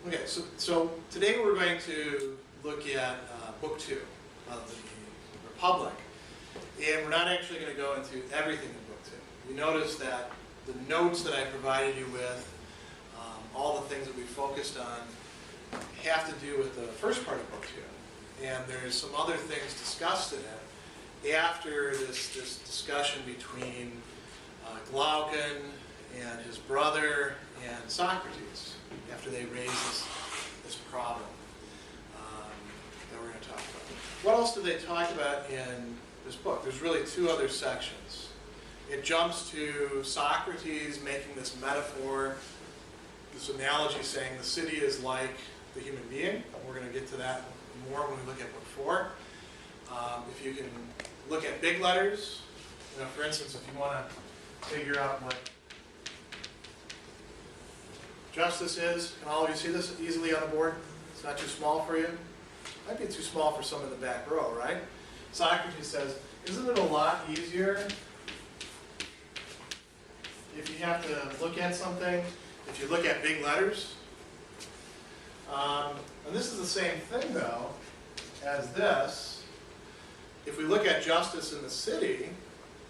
Okay, so today we're going to look at Book 2 of the Republic. And we're not actually going to go into everything in Book 2. You notice that the notes that I provided you with, all the things that we focused on, have to do with the first part of Book 2. And there's some other things discussed in it after this discussion between Glaucon and his brother and Socrates, after they raise this problem that we're going to talk about. What else do they talk about in this book? There's really two other sections. It jumps to Socrates making this metaphor, this analogy saying the city is like the human being. We're going to get to that more when we look at Book 4. If you can look at big letters, for instance, if you want to figure out what justice is, can all of you see this easily on the board? It's not too small for you? Might be too small for some in the back row, right? Socrates says, isn't it a lot easier if you have to look at something, if you look at big letters? And this is the same thing, though, as this. If we look at justice in the city,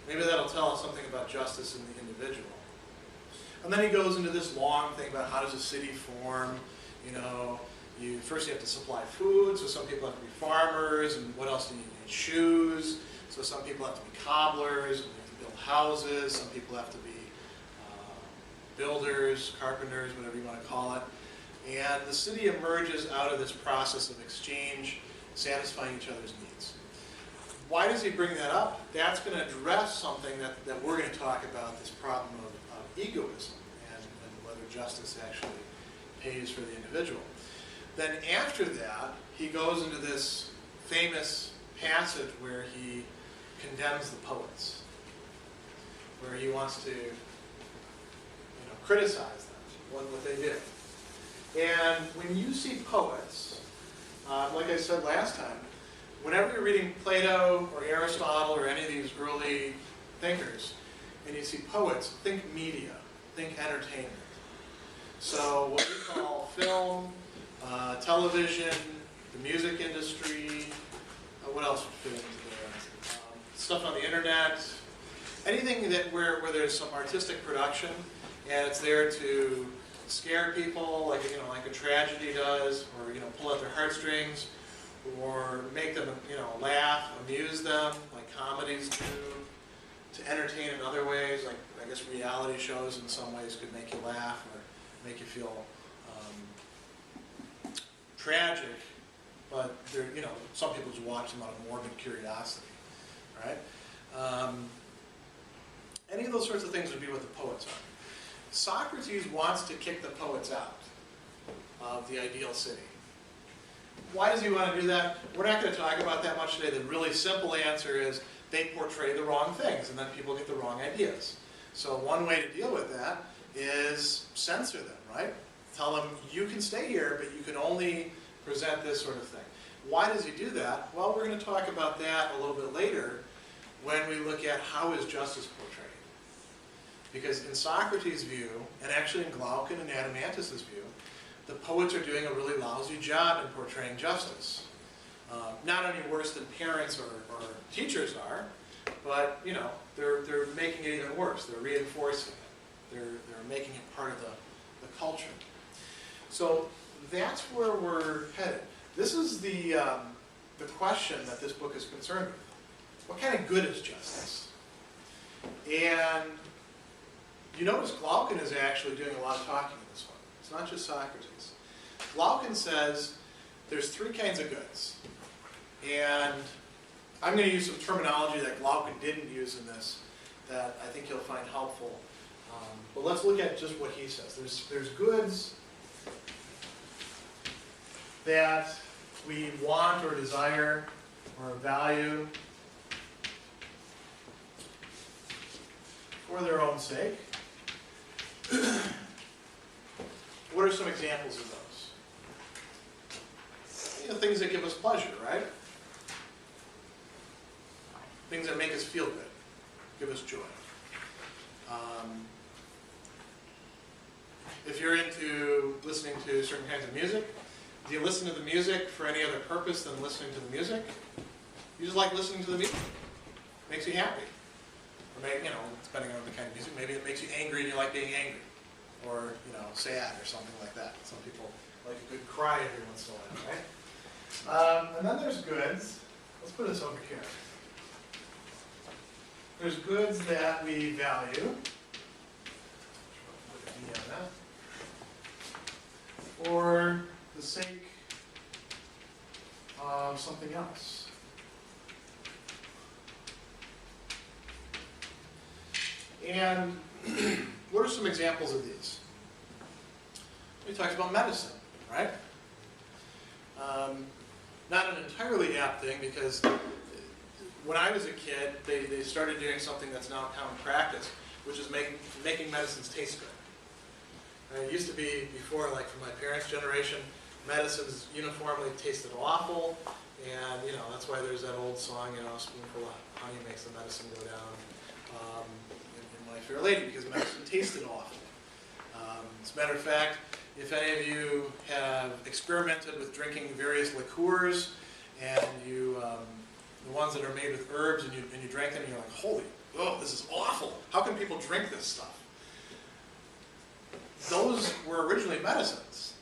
maybe that'll tell us something about justice in the individual. And then he goes into this long thing about how does a city form. First you have to supply food, so some people have to be farmers, and what else do you need? Shoes, so some people have to be cobblers, and you have to build houses, some people have to be builders, carpenters, whatever you want to call it. And the city emerges out of this process of exchange, satisfying each other's needs. Why does he bring that up? That's going to address something that we're going to talk about, this problem of egoism and whether justice actually pays for the individual. Then after that, he goes into this famous passage where he condemns the poets, where he wants to criticize them, what they did. And when you see poets, like I said last time, whenever you're reading Plato or Aristotle or any of these early thinkers, and you see poets, think media, think entertainment. So what we call film, television, the music industry, what else would fit into there? Stuff on the internet, anything where there's some artistic production and it's there to scare people, like a tragedy does, or pull at their heartstrings, or make them laugh, amuse them, like comedies do. To entertain in other ways, like I guess reality shows in some ways could make you laugh or make you feel tragic, but some people just watch them out of morbid curiosity, right? Any of those sorts of things would be what the poets are. Socrates wants to kick the poets out of the ideal city. Why does he want to do that? We're not going to talk about that much today. The really simple answer is they portray the wrong things, and then people get the wrong ideas. So one way to deal with that is censor them, right? Tell them, you can stay here, but you can only present this sort of thing. Why does he do that? Well, we're going to talk about that a little bit later when we look at how is justice portrayed. Because in Socrates' view, and actually in Glaucon and Adeimantus' view, the poets are doing a really lousy job in portraying justice. Not any worse than parents or teachers are, but they're making it even worse. They're reinforcing it. They're making it part of the culture. So that's where we're headed. This is the question that this book is concerned with. What kind of good is justice? And you notice Glaucon is actually doing a lot of talking in this one. It's not just Socrates. Glaucon says there's three kinds of goods. And I'm going to use some terminology that Glaucon didn't use in this that I think you'll find helpful. But let's look at just what he says. There's goods that we want or desire or value for their own sake. What are some examples of those? Things that give us pleasure, right? Things that make us feel good, give us joy. if you're into listening to certain kinds of music, do you listen to the music for any other purpose than listening to the music? You just like listening to the music. Makes you happy. Or maybe, depending on the kind of music, maybe it makes you angry and you like being angry. Or, sad or something like that. Some people like a good cry every once in a while, right? And then there's goods. Let's put this over here. There's goods that we value. Put a D on that. For the sake of something else. And what are some examples of these? He talks about medicine, right? Not an entirely apt thing, because when I was a kid, they started doing something that's now common practice, which is making medicines taste good. And it used to be before, like for my parents' generation, medicines uniformly tasted awful, and that's why there's that old song, a spoonful of honey makes the medicine go down. In My Fair Lady, because medicine tasted awful. As a matter of fact, if any of you have experimented with drinking various liqueurs, and the ones that are made with herbs, and you drank them, and you're like, holy, this is awful. How can people drink this stuff? Those were originally medicines.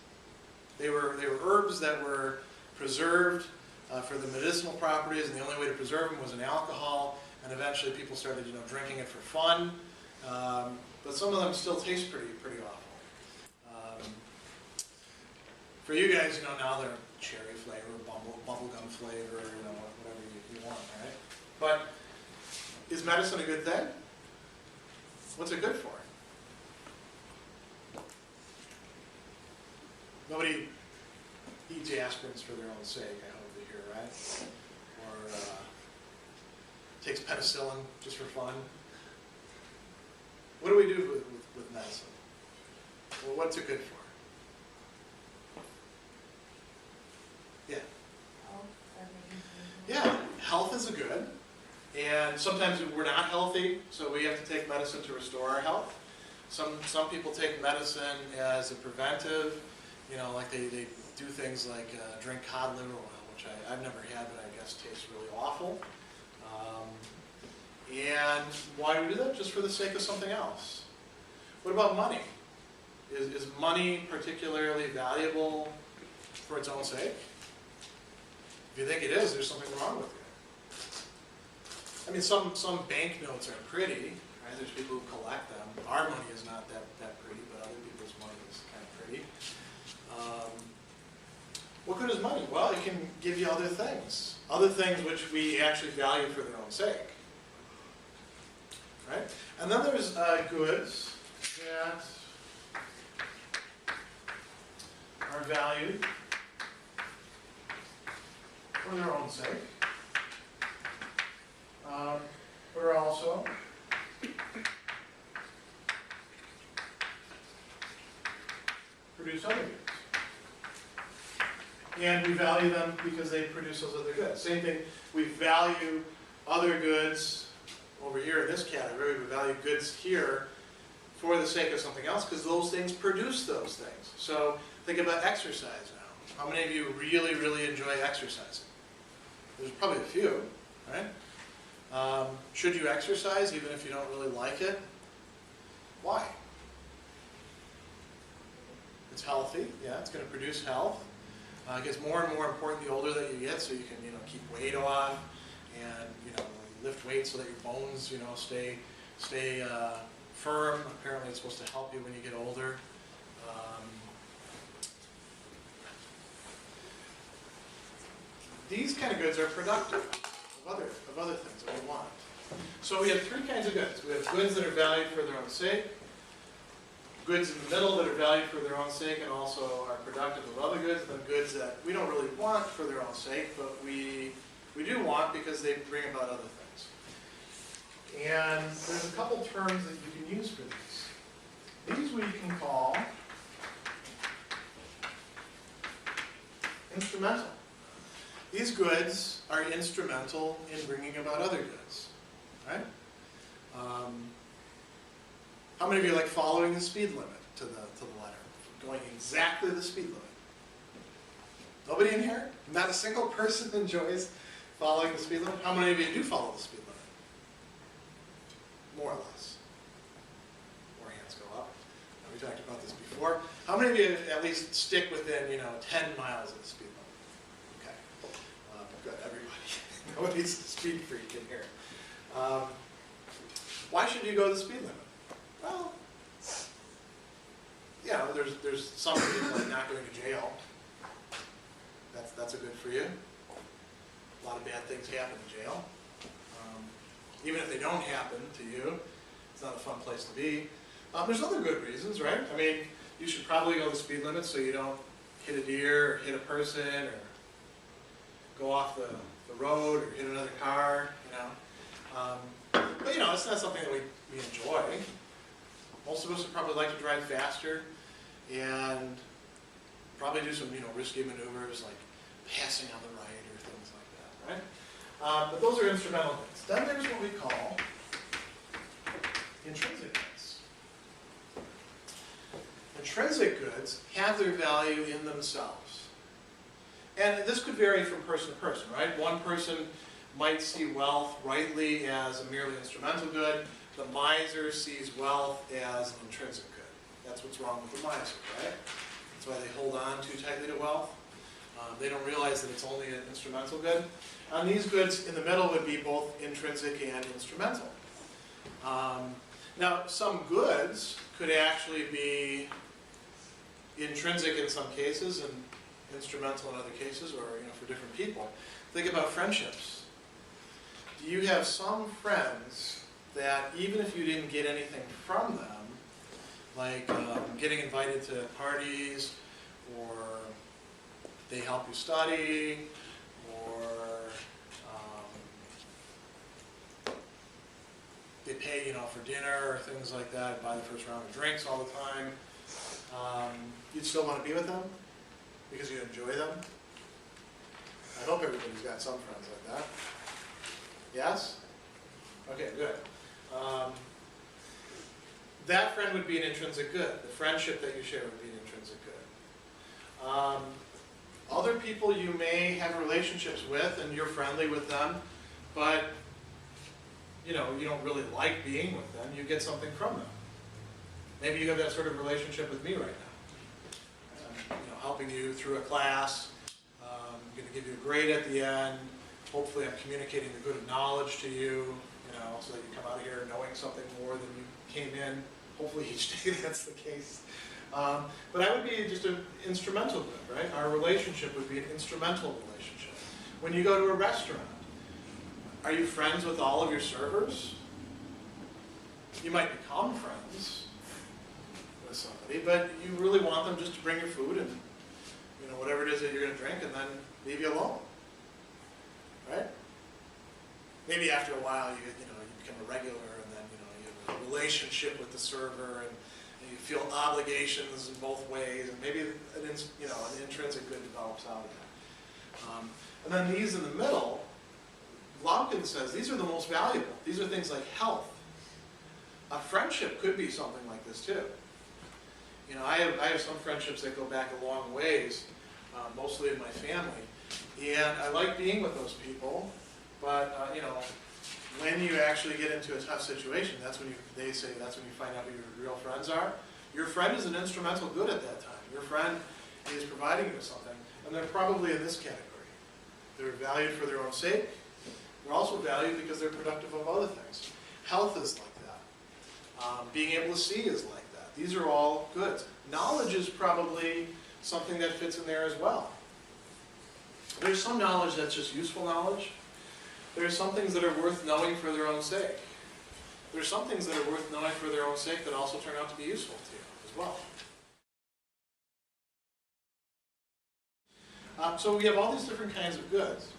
They were herbs that were preserved for the medicinal properties, and the only way to preserve them was in alcohol. And eventually, people started, drinking it for fun. But some of them still taste pretty awful. For you guys, now they're cherry flavor, bubblegum flavor, whatever you want, right? But is medicine a good thing? What's it good for? Nobody eats aspirins for their own sake, I hope to hear, right? Or takes penicillin just for fun. What do we do with medicine? Well, what's it good for? Yeah. Yeah, health is a good. And sometimes we're not healthy, so we have to take medicine to restore our health. Some people take medicine as a preventive, like they do things like drink cod liver oil, which I've never had, but I guess tastes really awful. And why do we do that? Just for the sake of something else. What about money? Is money particularly valuable for its own sake? If you think it is, there's something wrong with you. I mean, some banknotes are pretty, right? There's people who collect them. Our money is not that pretty, but other people's money is kind of pretty. What good is money? Well, it can give you other things which we actually value for their own sake. Right? And then there's goods that are valued for their own sake, but are also produce other goods. And we value them because they produce those other goods. Same thing, we value other goods over here in this category. We value goods here for the sake of something else because those things produce those things. So think about exercise now. How many of you really, really enjoy exercising? There's probably a few, right? Should you exercise even if you don't really like it? Why? It's healthy. Yeah, it's going to produce health. It gets more and more important the older that you get, so you can keep weight off and lift weights so that your bones stay firm. Apparently, it's supposed to help you when you get older. These kind of goods are productive of other things that we want. So we have three kinds of goods. We have goods that are valued for their own sake, goods in the middle that are valued for their own sake and also are productive of other goods, and then goods that we don't really want for their own sake, but we do want because they bring about other things. And there's a couple terms that you can use for these. These we can call instrumental. These goods are instrumental in bringing about other goods, right? How many of you like following the speed limit to the letter? Going exactly the speed limit? Nobody in here? Not a single person enjoys following the speed limit? How many of you do follow the speed limit? More or less. More hands go up. We talked about this before. How many of you at least stick within, 10 miles of the speed limit? Okay. Good, everybody. Nobody's a speed freak in here. Why should you go the speed limit? Well, there's some people like not going to jail. That's a good for you. A lot of bad things happen in jail. Even if they don't happen to you, it's not a fun place to be. There's other good reasons, right? I mean, you should probably go the speed limit so you don't hit a deer or hit a person or go off the road or hit another car, But, it's not something that we enjoy. Most of us would probably like to drive faster and probably do some, risky maneuvers like passing on the right or things like that, right? But those are instrumental goods. Then there's what we call intrinsic goods. Intrinsic goods have their value in themselves. And this could vary from person to person, right? One person might see wealth rightly as a merely instrumental good. The miser sees wealth as an intrinsic good. That's what's wrong with the miser, right? That's why they hold on too tightly to wealth. They don't realize that it's only an instrumental good. And these goods in the middle would be both intrinsic and instrumental. Now, some goods could actually be intrinsic in some cases and instrumental in other cases, or for different people. Think about friendships. Do you have some friends that even if you didn't get anything from them, like getting invited to parties, or they help you study, or they pay, for dinner or things like that, buy the first round of drinks all the time, you'd still want to be with them because you enjoy them? I hope everybody's got some friends like that. Yes? Okay, good. That friend would be an intrinsic good. The friendship that you share would be an intrinsic good. Other people you may have relationships with and you're friendly with them, but you don't really like being with them. You get something from them. Maybe you have that sort of relationship with me right now. I'm helping you through a class. I'm going to give you a grade at the end. Hopefully I'm communicating the good of knowledge to you, so that you come out of here knowing something more than you came in. Hopefully each day that's the case. But that would be just an instrumental good, right? Our relationship would be an instrumental relationship. When you go to a restaurant, are you friends with all of your servers? You might become friends with somebody, but you really want them just to bring your food and whatever it is that you're going to drink, and then leave you alone, right? Maybe after a while you become a regular, and then you have a relationship with the server, and you feel obligations in both ways, and maybe an intrinsic good develops out of that. And then these in the middle, Glaucon says these are the most valuable. These are things like health. A friendship could be something like this too. I have some friendships that go back a long ways, mostly in my family, and I like being with those people. But when you actually get into a tough situation, that's when you find out who your real friends are. Your friend is an instrumental good at that time. Your friend is providing you with something, and they're probably in this category. They're valued for their own sake. They're also valued because they're productive of other things. Health is like that. Being able to see is like that. These are all goods. Knowledge is probably something that fits in there as well. There's some knowledge that's just useful knowledge. There's some things that are worth knowing for their own sake. There's some things that are worth knowing for their own sake that also turn out to be useful to you as well. So we have all these different kinds of goods.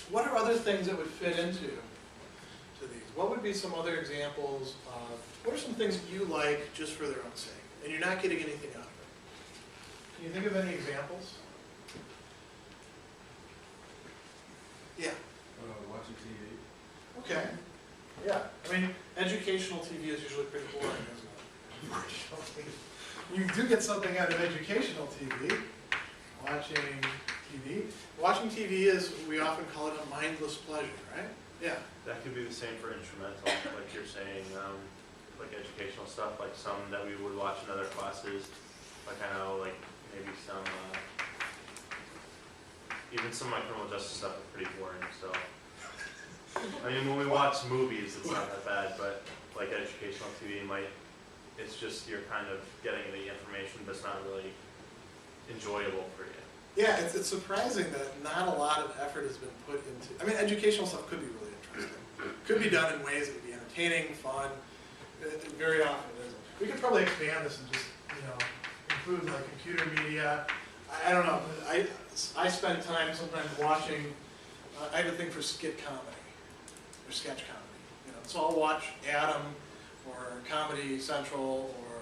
What are other things that would fit into these? What would be some other examples of, what are some things you like just for their own sake, and you're not getting anything out of it? Can you think of any examples? Yeah. Watching TV. Okay. Yeah, I mean, educational TV is usually pretty boring, isn't it? You do get something out of educational TV, watching TV. Watching TV is, we often call it a mindless pleasure, right? Yeah. That could be the same for instrumental, like you're saying, like educational stuff, like some that we would watch in other classes. Like I know, like maybe some, even some of my criminal justice stuff is pretty boring. So, I mean, when we watch movies, it's not that bad, but like educational TV might, it's just you're kind of getting the information, but it's not really enjoyable for you. Yeah, it's surprising that not a lot of effort has been put into, I mean, educational stuff could be really interesting. Could be done in ways that would be entertaining, fun. Very often it isn't. We could probably expand this and just, include like computer media. I don't know, I spend time sometimes watching, I have a thing for skit comedy, or sketch comedy. So I'll watch Adam, or Comedy Central, or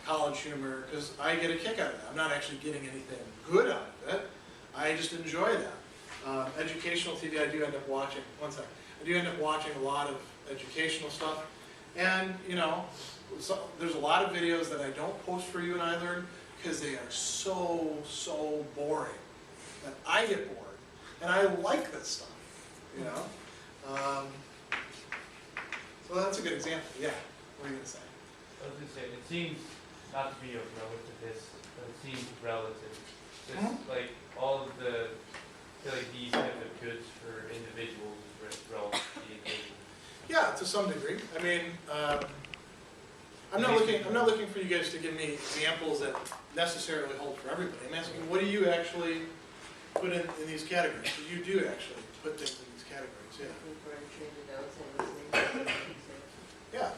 College Humor, because I get a kick out of that. I'm not actually getting anything good out of it. I just enjoy that. Educational TV, I do end up watching, one second, I do end up watching a lot of educational stuff. And, there's a lot of videos that I don't post for you and I learn because they are so boring that I get bored. And I like this stuff, So that's a good example. Yeah, what are you going to say? I was going to say, it seems not to be a relativist, but it seems relative. Just like all of the, I feel like these types of goods for individuals is relative to the individual. Yeah, to some degree. I mean, I'm not looking for you guys to give me examples that necessarily hold for everybody. I'm asking, what do you actually put in these categories? So you do actually put things in these categories, yeah. Yeah.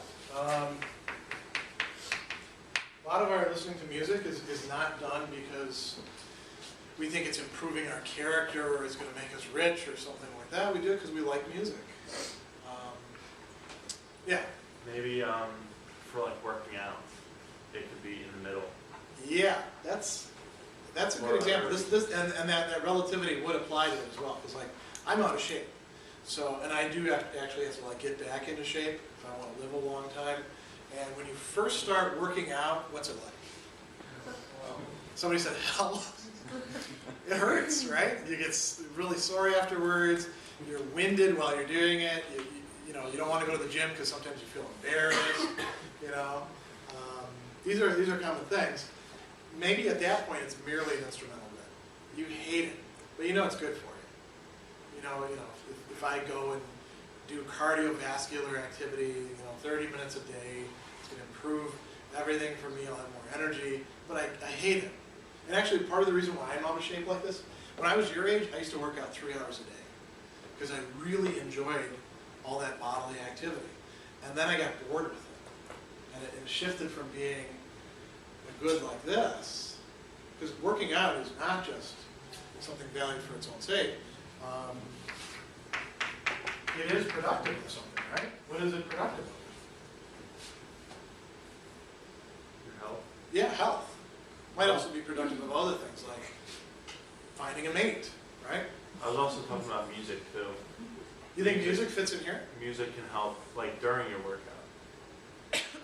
A lot of our listening to music is not done because we think it's improving our character or it's going to make us rich or something like that. We do it because we like music. Yeah. Maybe for like working out, it could be in the middle. Yeah, that's a good example. And that relativity would apply to it as well, because like I'm out of shape, so and I do actually have to like get back into shape if I want to live a long time. And when you first start working out, what's it like? Somebody said hell. It hurts, right? You get really sore afterwards. You're winded while you're doing it. You don't want to go to the gym because sometimes you feel embarrassed. These are common things. Maybe at that point it's merely an instrumental bit. You hate it, but you know it's good for you. If I go and do cardiovascular activity, 30 minutes a day, it's going to improve everything for me. I'll have more energy, but I hate it. And actually, part of the reason why I'm out of shape like this, when I was your age, I used to work out 3 hours a day because I really enjoyed all that bodily activity. And then I got bored with it. And it shifted from being a good like this, because working out is not just something valued for its own sake. It is productive of something, right? What is it productive of? Your health? Yeah, health. Might also be productive of other things, like finding a mate, right? I was also talking about music too. You think music fits in here? Music can help, like during your workout.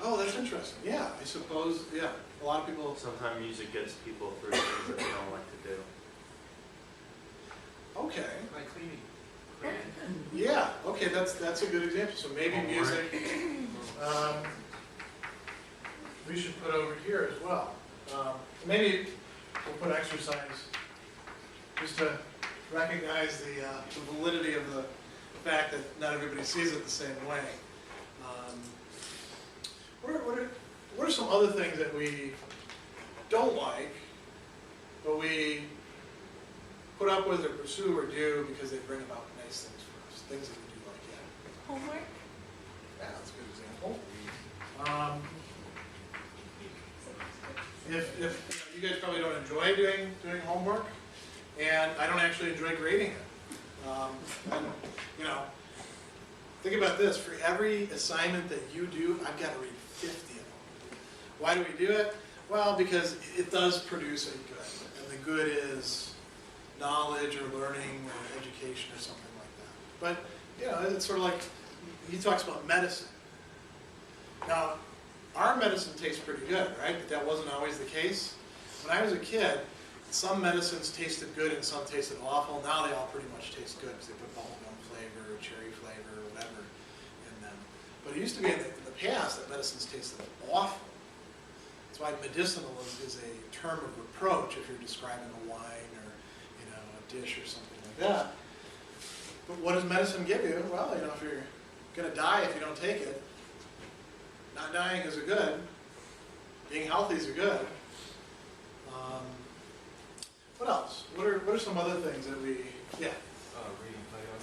Oh, that's interesting. Yeah, I suppose, yeah. A lot of people... Sometimes music gets people through things that they don't like to do. Okay. Like cleaning. Yeah, okay, that's a good example. So maybe music, we should put over here as well. Maybe we'll put exercise just to recognize the validity of the fact that not everybody sees it the same way. What are some other things that we don't like, but we put up with or pursue or do because they bring about nice things for us, things that we do like, yeah. Homework? Yeah, that's a good example. If you guys probably don't enjoy doing homework, and I don't actually enjoy grading it. Think about this: for every assignment that you do, I've got to read 50 of them. Why do we do it? Well, because it does produce a good, and the good is knowledge or learning or education or something like that. But it's sort of like he talks about medicine. Now, our medicine tastes pretty good, right? But that wasn't always the case. When I was a kid, some medicines tasted good and some tasted awful. Now they all pretty much taste good because they put bubblegum flavor, cherry flavor, whatever in them. But it used to be in the past that medicines tasted awful. That's why medicinal is a term of reproach if you're describing a wine or a dish or something like that. But what does medicine give you? Well, if you're going to die if you don't take it, not dying is a good. Being healthy is a good. What else? What are some other things that we? Yeah. Reading Plato.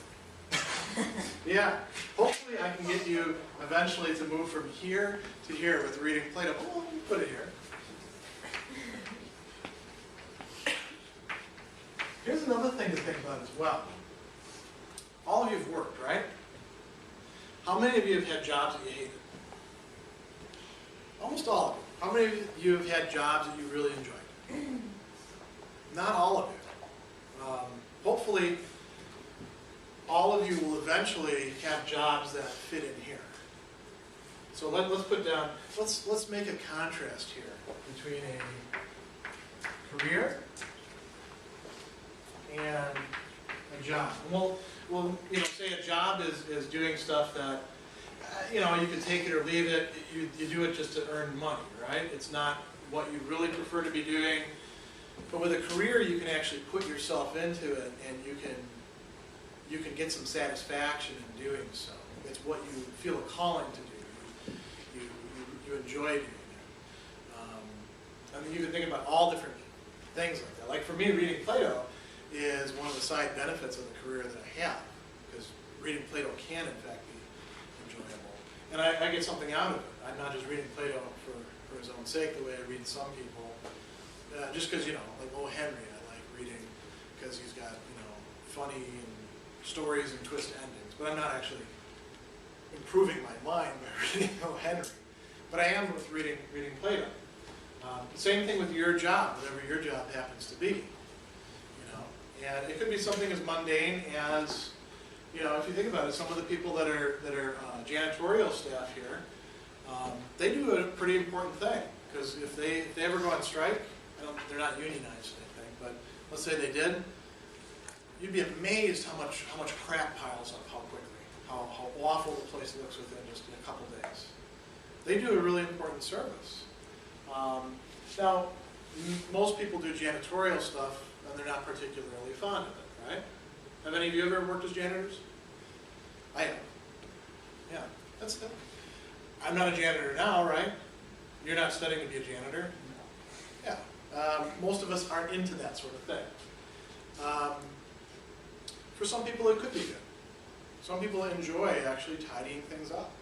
Yeah. Hopefully, I can get you eventually to move from here to here with reading Plato. Oh, let me put it here. Here's another thing to think about as well. All of you have worked, right? How many of you have had jobs that you hated? Almost all of you. How many of you have had jobs that you really enjoyed? Not all of you. Hopefully, all of you will eventually have jobs that fit in here. So let's put down, let's make a contrast here between a career and a job. We'll say a job is doing stuff that, you can take it or leave it. You do it just to earn money, right? It's not what you really prefer to be doing. But with a career, you can actually put yourself into it, and you can get some satisfaction in doing so. It's what you feel a calling to do. You enjoy doing it. You can think about all different things like that. Like for me, reading Plato is one of the side benefits of the career that I have, because reading Plato can, in fact, be enjoyable. And I get something out of it. I'm not just reading Plato for his own sake, the way I read some people. Just because, like O. Henry, I like reading because he's got, funny and stories and twist endings. But I'm not actually improving my mind by reading O. Henry. But I am with reading Plato. Same thing with your job, whatever your job happens to be. And it could be something as mundane as, if you think about it, some of the people that are janitorial staff here, they do a pretty important thing. Because if they ever go on strike, they're not unionized, I think, but let's say they did, you'd be amazed how much crap piles up, how quickly, how awful the place looks within just a couple days. They do a really important service. Now, most people do janitorial stuff, and they're not particularly fond of it, right? Have any of you ever worked as janitors? I have. Yeah, that's it. I'm not a janitor now, right? You're not studying to be a janitor? Yeah. Most of us aren't into that sort of thing. For some people, it could be good. Some people enjoy actually tidying things up.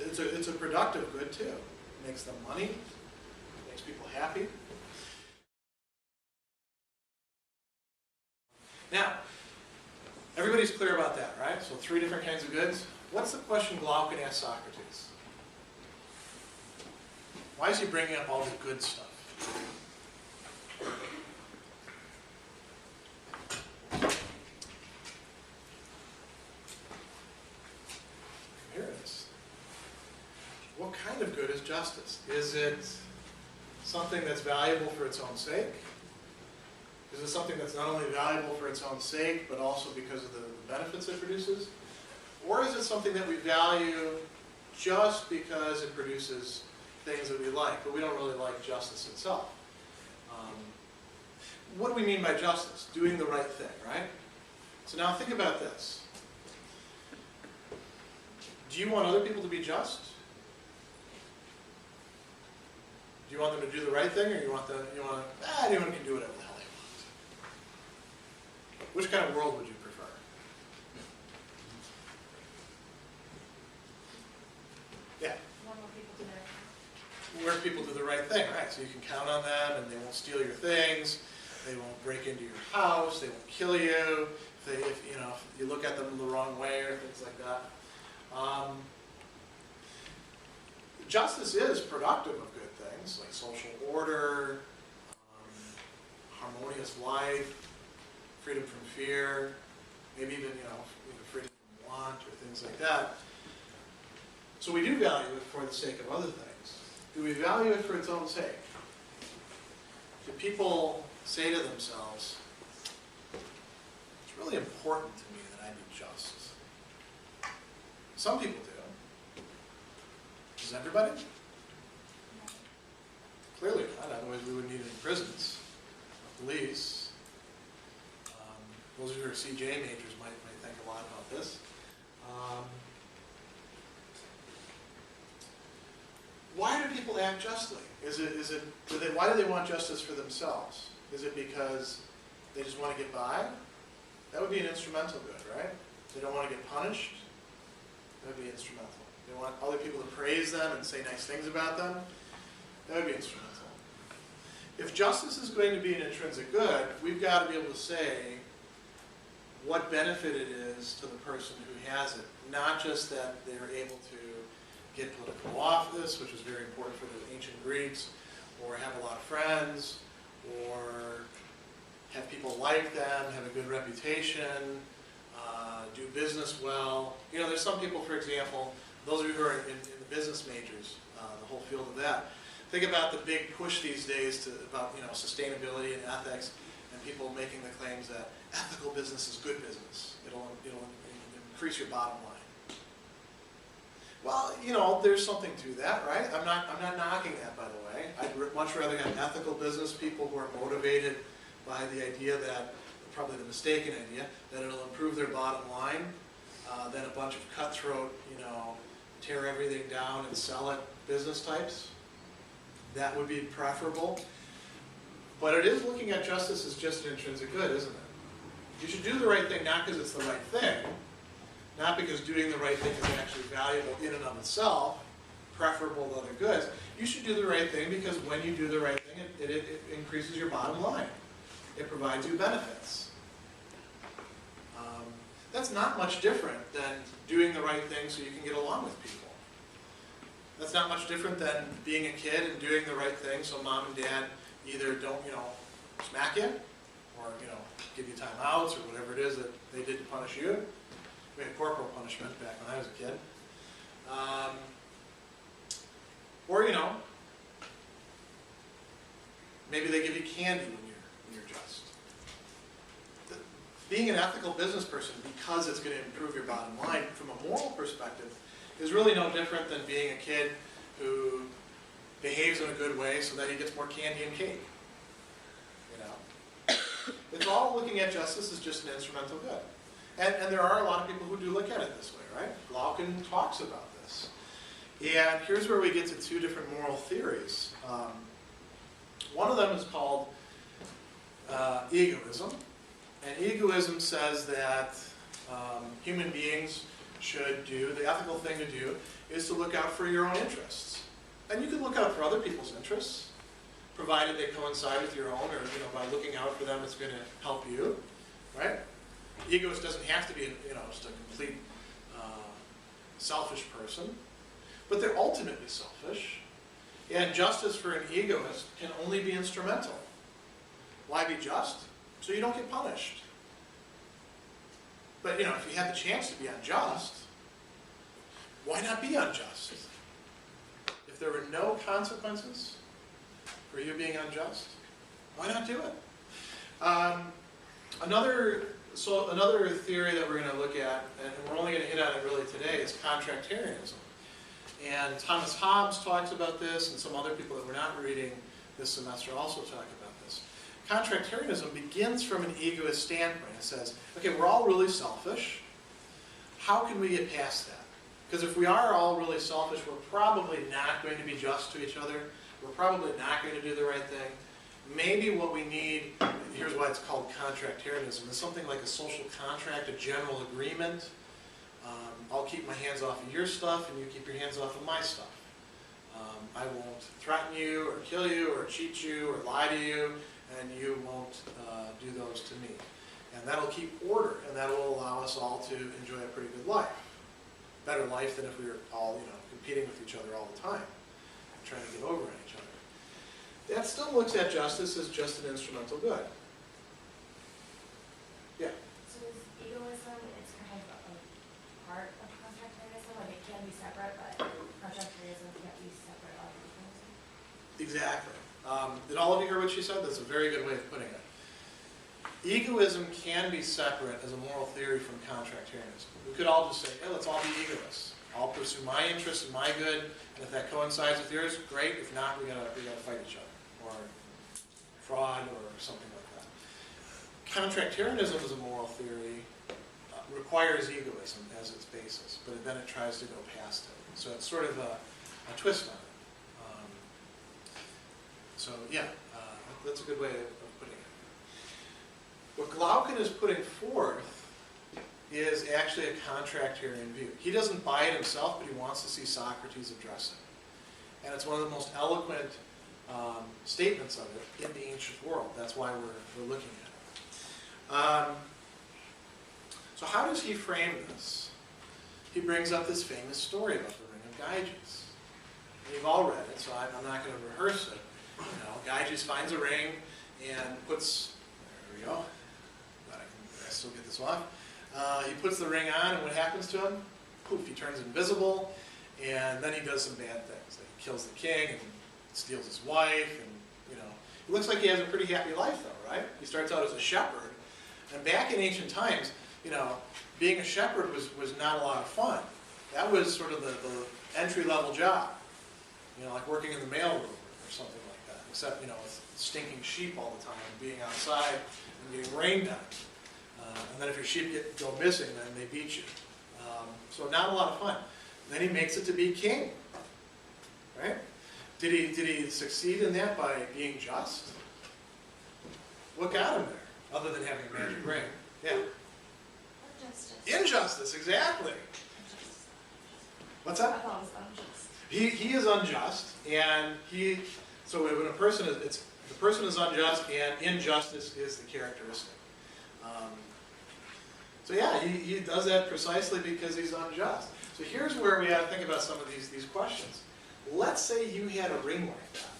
It's a productive good too. It makes them money. It makes people happy. Now, everybody's clear about that, right? So 3 different kinds of goods. What's the question Glaucon asked Socrates? Why is he bringing up all the good stuff? Here it is. What kind of good is justice? Is it something that's valuable for its own sake? Is it something that's not only valuable for its own sake, but also because of the benefits it produces? Or is it something that we value just because it produces things that we like, but we don't really like justice itself? What do we mean by justice? Doing the right thing, right? So now think about this. Do you want other people to be just? Do you want them to do the right thing, or anyone can do whatever the hell they want? Which kind of world would you prefer? Yeah. Where people do the right thing, right? So you can count on them, and they won't steal your things. They won't break into your house. They won't kill you. If you look at them the wrong way or things like that. Justice is productive of good things like social order, harmonious life, freedom from fear, maybe even freedom from want or things like that. So we do value it for the sake of other things. Do we value it for its own sake? Do people say to themselves, it's really important to me that I be just? Some people do. Does everybody? Clearly not, otherwise we wouldn't need any prisons, police. Those of you who are CJ majors might think a lot about this. Why do people act justly? Why do they want justice for themselves? Is it because they just want to get by? That would be an instrumental good, right? They don't want to get punished. That would be instrumental. They want other people to praise them and say nice things about them. That would be instrumental. If justice is going to be an intrinsic good, we've got to be able to say what benefit it is to the person who has it. Not just that they're able to get political office, which was very important for the ancient Greeks, or have a lot of friends, or have people like them, have a good reputation, do business well. You know, there's some people, for example, those of you who are in the business majors, the whole field of that, think about the big push these days about sustainability and ethics, and people making the claims that ethical business is good business. It'll increase your bottom line. Well, there's something to that, right? I'm not knocking that, by the way. I'd much rather have ethical business people who are motivated by the idea that, probably the mistaken idea, that it'll improve their bottom line than a bunch of cutthroat, tear everything down and sell it business types. That would be preferable. But it is looking at justice as just an intrinsic good, isn't it? You should do the right thing not because it's the right thing, not because doing the right thing is actually valuable in and of itself, preferable to other goods. You should do the right thing because when you do the right thing, it increases your bottom line. It provides you benefits. That's not much different than doing the right thing so you can get along with people. That's not much different than being a kid and doing the right thing so mom and dad either don't, smack you or, give you timeouts or whatever it is that they did to punish you. We had corporal punishment back when I was a kid. Or, maybe they give you candy when you're just. Being an ethical business person, because it's going to improve your bottom line from a moral perspective, is really no different than being a kid who behaves in a good way so that he gets more candy and cake. It's all looking at justice as just an instrumental good. And there are a lot of people who do look at it this way, right? Glaucon talks about this. And here's where we get to two different moral theories. One of them is called egoism. And egoism says that human beings should do, the ethical thing to do, is to look out for your own interests. And you can look out for other people's interests, provided they coincide with your own, or by looking out for them, it's going to help you, right? Egoist doesn't have to be, just a complete selfish person, but they're ultimately selfish. And justice for an egoist can only be instrumental. Why be just? So you don't get punished. But if you had the chance to be unjust, why not be unjust? If there were no consequences for you being unjust, why not do it? Another theory that we're going to look at, and we're only going to hit on it really today, is contractarianism. And Thomas Hobbes talks about this, and some other people that we're not reading this semester also talk about this. Contractarianism begins from an egoist standpoint. It says, okay, we're all really selfish. How can we get past that? Because if we are all really selfish, we're probably not going to be just to each other. We're probably not going to do the right thing. Maybe what we need, here's why it's called contractarianism, is something like a social contract, a general agreement. I'll keep my hands off of your stuff and you keep your hands off of my stuff. I won't threaten you or kill you or cheat you or lie to you, and you won't do those to me. And that'll keep order, and that will allow us all to enjoy a pretty good life. Better life than if we were all, competing with each other all the time, trying to get over on each other. That still looks at justice as just an instrumental good. Yeah? So is egoism, it's kind of a separate, but contractarianism can't be separate of egoism. Exactly. Did all of you hear what she said? That's a very good way of putting it. Egoism can be separate as a moral theory from contractarianism. We could all just say, hey, let's all be egoists. I'll pursue my interests and my good, and if that coincides with yours, great. If not, we gotta fight each other, or fraud, or something like that. Contractarianism as a moral theory requires egoism as its basis, but then it tries to go past it. So it's sort of a twist on it. So yeah, that's a good way of putting it. What Glaucon is putting forth is actually a contractarian view. He doesn't buy it himself, but he wants to see Socrates address it. And it's one of the most eloquent statements of it in the ancient world. That's why we're looking at it. So how does he frame this? He brings up this famous story about the Ring of Gyges. You've all read it, so I'm not going to rehearse it. You know, Gyges finds a ring and puts, there we go, glad I still get this off. He puts the ring on, and what happens to him? Poof, he turns invisible, and then he does some bad things. Like he kills the king and steals his wife, and you know, it looks like he has a pretty happy life though, right? He starts out as a shepherd, and back in ancient times, you know, being a shepherd was not a lot of fun. That was sort of the entry-level job, you know, like working in the mailroom or something like that, except, you know, with stinking sheep all the time, and being outside and getting rained on. And then if your sheep go missing, then they beat you. So not a lot of fun. Then he makes it to be king, right? Did he succeed in that by being just? What got him there, other than having a magic ring? Yeah. Injustice. Injustice, exactly. What's that? I thought it was unjust. He is unjust, and so when a person is, the person is unjust, and injustice is the characteristic. So yeah, he does that precisely because he's unjust. So here's where we have to think about some of these questions. Let's say you had a ring like that.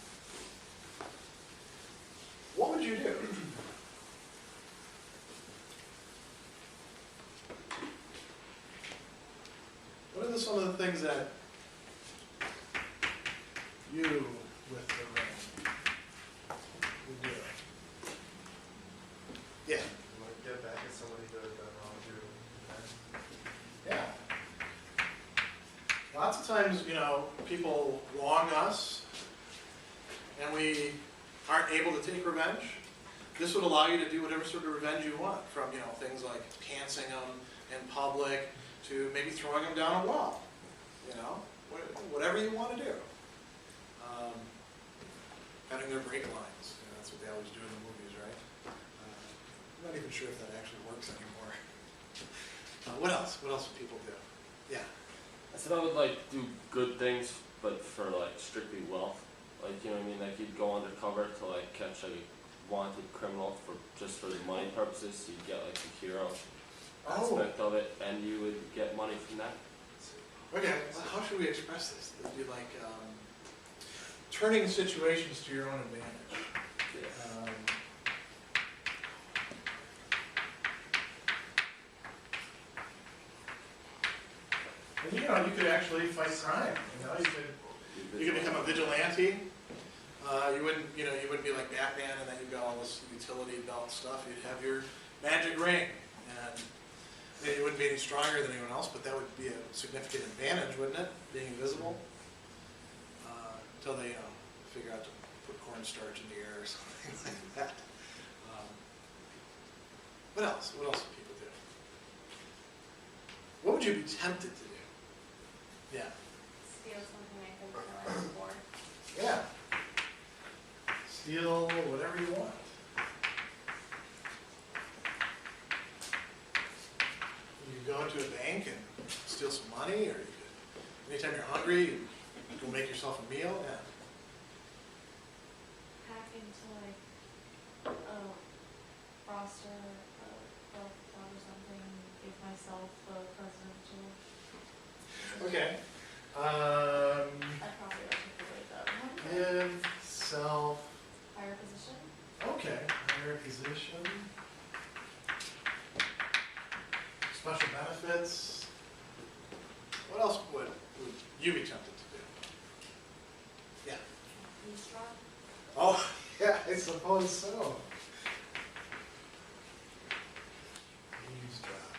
What would you do? What are some of the things that you, with the ring, would do? Yeah. Like get back at somebody that wronged you. Yeah. Lots of times, you know, people wrong us, and we aren't able to take revenge. This would allow you to do whatever sort of revenge you want, from, you know, things like pantsing them in public to maybe throwing them down a well. You know, whatever you want to do. Cutting their brake lines. You know, that's what they always do in the movies, right? I'm not even sure if that actually works anymore. What else? What else would people do? Yeah. I said I would like do good things, but for like strictly wealth. Like, you know what I mean? Like you'd go undercover to like catch a wanted criminal just for the money purposes. So you'd get like the hero aspect of it, and you would get money from that. Okay. Well, how should we express this? It would be like turning situations to your own advantage. Yeah. And you know, you could actually fight crime. You know, you could become a vigilante. You wouldn't be like Batman, and then you've got all this utility belt stuff. You'd have your magic ring, and maybe you wouldn't be any stronger than anyone else, but that would be a significant advantage, wouldn't it? Being invisible, until they, figure out to put cornstarch in the air or something like that. What else? What else would people do? What would you be tempted to do? Yeah. Steal something I could kill for. Yeah. Steal whatever you want. You could go into a bank and steal some money, or you could, anytime you're hungry, you go make yourself a meal. Yeah. Hack into like a roster of or something, give myself the presidential. Okay. I'd probably articulate that one. Give self. Higher position. Okay. Higher position. Special benefits. What else would you be tempted to do? Yeah. Eavesdrop? Oh, yeah, I suppose so. Eavesdrop.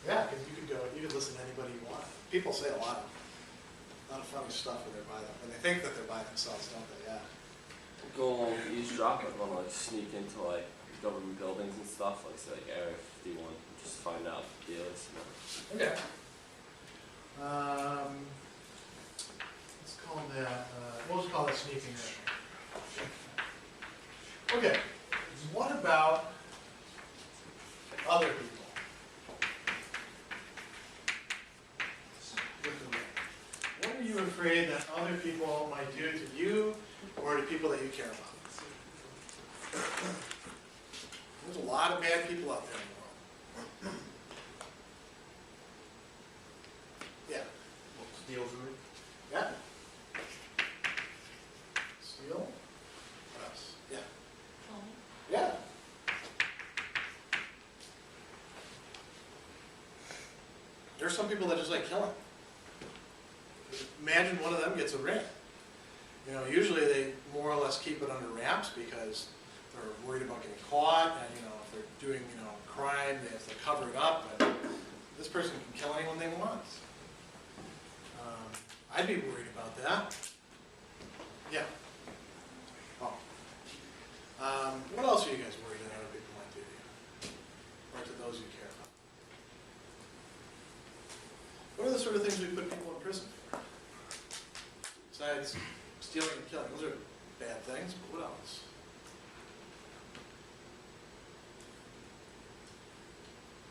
Yeah, because you could listen to anybody you want. People say a lot of funny stuff when they're by them, when they think that they're by themselves, don't they? Yeah. Go eavesdrop, I'd want to like sneak into like government buildings and stuff, like say like Area 51, just find out what the deal is. Okay. Let's call that, we'll just call it sneaking in. Okay, what about other people? What are you afraid that other people might do to you or to people that you care about? There's a lot of bad people out there in the world. Yeah. Steal from me? Yeah. Steal? What else? Yeah. Yeah. There's some people that just like killing. Imagine one of them gets a ring. You know, usually they more or less keep it under wraps because they're worried about getting caught, and you know, if they're doing, you know, crime, they have to cover it up. But this person can kill anyone they want. I'd be worried about that. Yeah. Oh. What else are you guys worried that other people might do to you? Or to those you care about? What are the sort of things we put people in prison for? Besides stealing and killing. Those are bad things, but what else?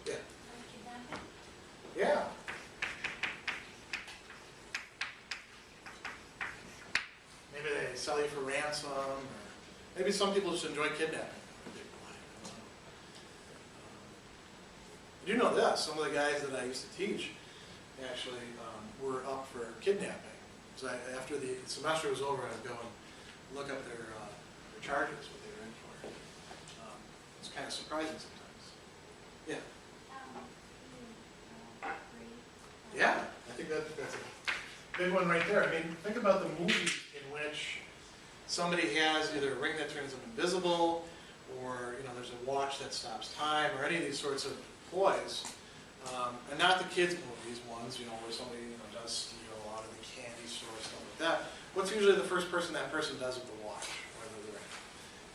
Yeah. Kidnapping? Yeah. Maybe they sell you for ransom, or maybe some people just enjoy kidnapping. I do know this, some of the guys that I used to teach actually were up for kidnapping. So after the semester was over, I'd go and look up their charges, what they were in for. It's kind of surprising sometimes. Yeah. Yeah, I think that's a big one right there. I mean, think about the movies in which somebody has either a ring that turns them invisible, or you know, there's a watch that stops time, or any of these sorts of ploys. And not the kids' movies ones, you know, where somebody does steal out of the candy store, stuff like that. What's usually the first person that person does with the watch or the ring?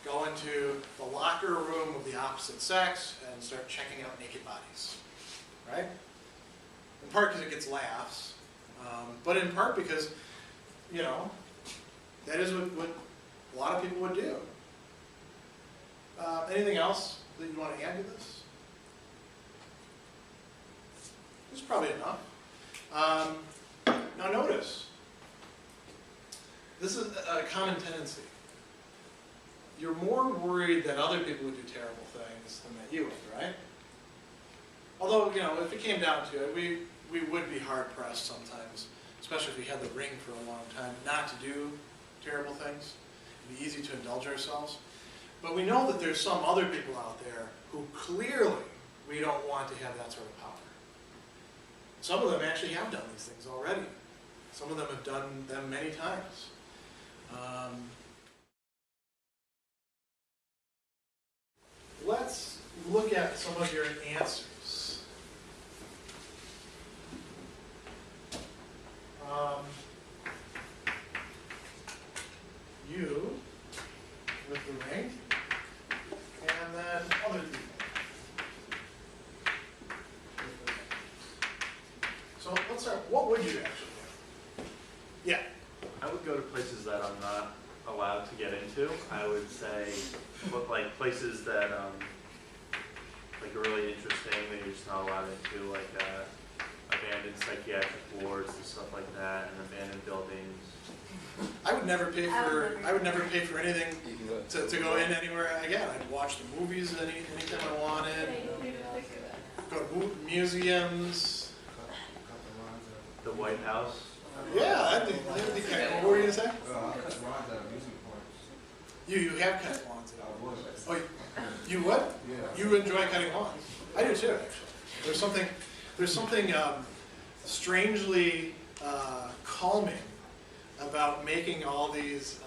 Go into the locker room of the opposite sex and start checking out naked bodies, right? In part because it gets laughs, but in part because, you know, that is what a lot of people would do. Anything else that you want to add to this? This is probably enough. Now notice, this is a common tendency. You're more worried that other people would do terrible things than that you would, right? Although, you know, if it came down to it, we would be hard-pressed sometimes, especially if we had the ring for a long time, not to do terrible things. It'd be easy to indulge ourselves. But we know that there's some other people out there who clearly we don't want to have that sort of power. Some of them actually have done these things already. Some of them have done them many times. Let's look at some of your answers. You with the ring, and then other people. So let's start. What would you actually do? Yeah. I would go to places that I'm not allowed to get into. I would say, like places that like are really interesting that you're just not allowed into, like abandoned psychiatric wards and stuff like that, and abandoned buildings. I would never pay for anything to go in anywhere again. I'd watch the movies anytime I wanted. Go to museums. The White House. Yeah, that'd be kind of. What were you gonna say? I cut lawns at amusement parks. You have cut lawns. I would. Oh, you would? Yeah. You enjoy cutting lawns? I do too, actually. There's something strangely calming about making all these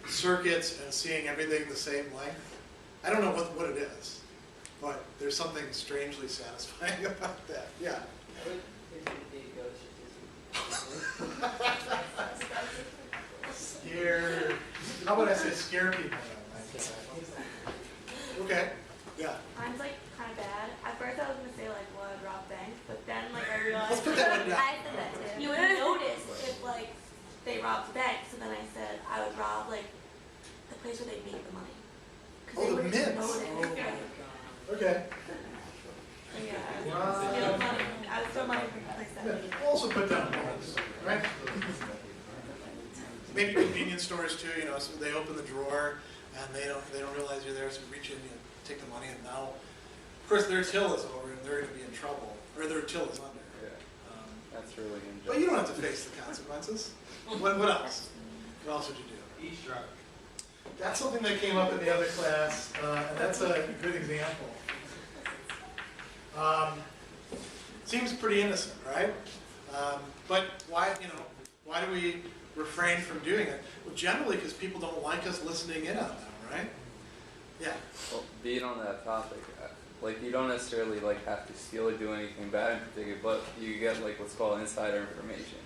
circuits and seeing everything the same length. I don't know what it is, but there's something strangely satisfying about that. Yeah. Scare. How about I say scare people? Okay. Yeah. Mine's like kind of bad. At first I was gonna say like, well, I'd rob banks, but then like I realized Let's put that one down. I said that too. You would notice if like they robbed banks, so then I said I would rob like the place where they make the money. Oh, the wouldn't mints. notice, like, Okay. yeah, I would steal money. I would steal money from places that made it. Also put down bills, right? Maybe convenience stores too. You know, so they open the drawer and they don't realize you're there, so you reach in, you take the money, and now, of course, their till is over and they're going to be in trouble, or their till is under. That's really injustice. But you don't have to face the consequences. What else? What else would you do? Eavesdrop. That's something that came up in the other class, and that's a good example. Seems pretty innocent, right? But why do we refrain from doing it? Well, generally because people don't like us listening in on them, right? Yeah. Well, being on that topic, like you don't necessarily like have to steal or do anything bad in particular, but you get like what's called insider information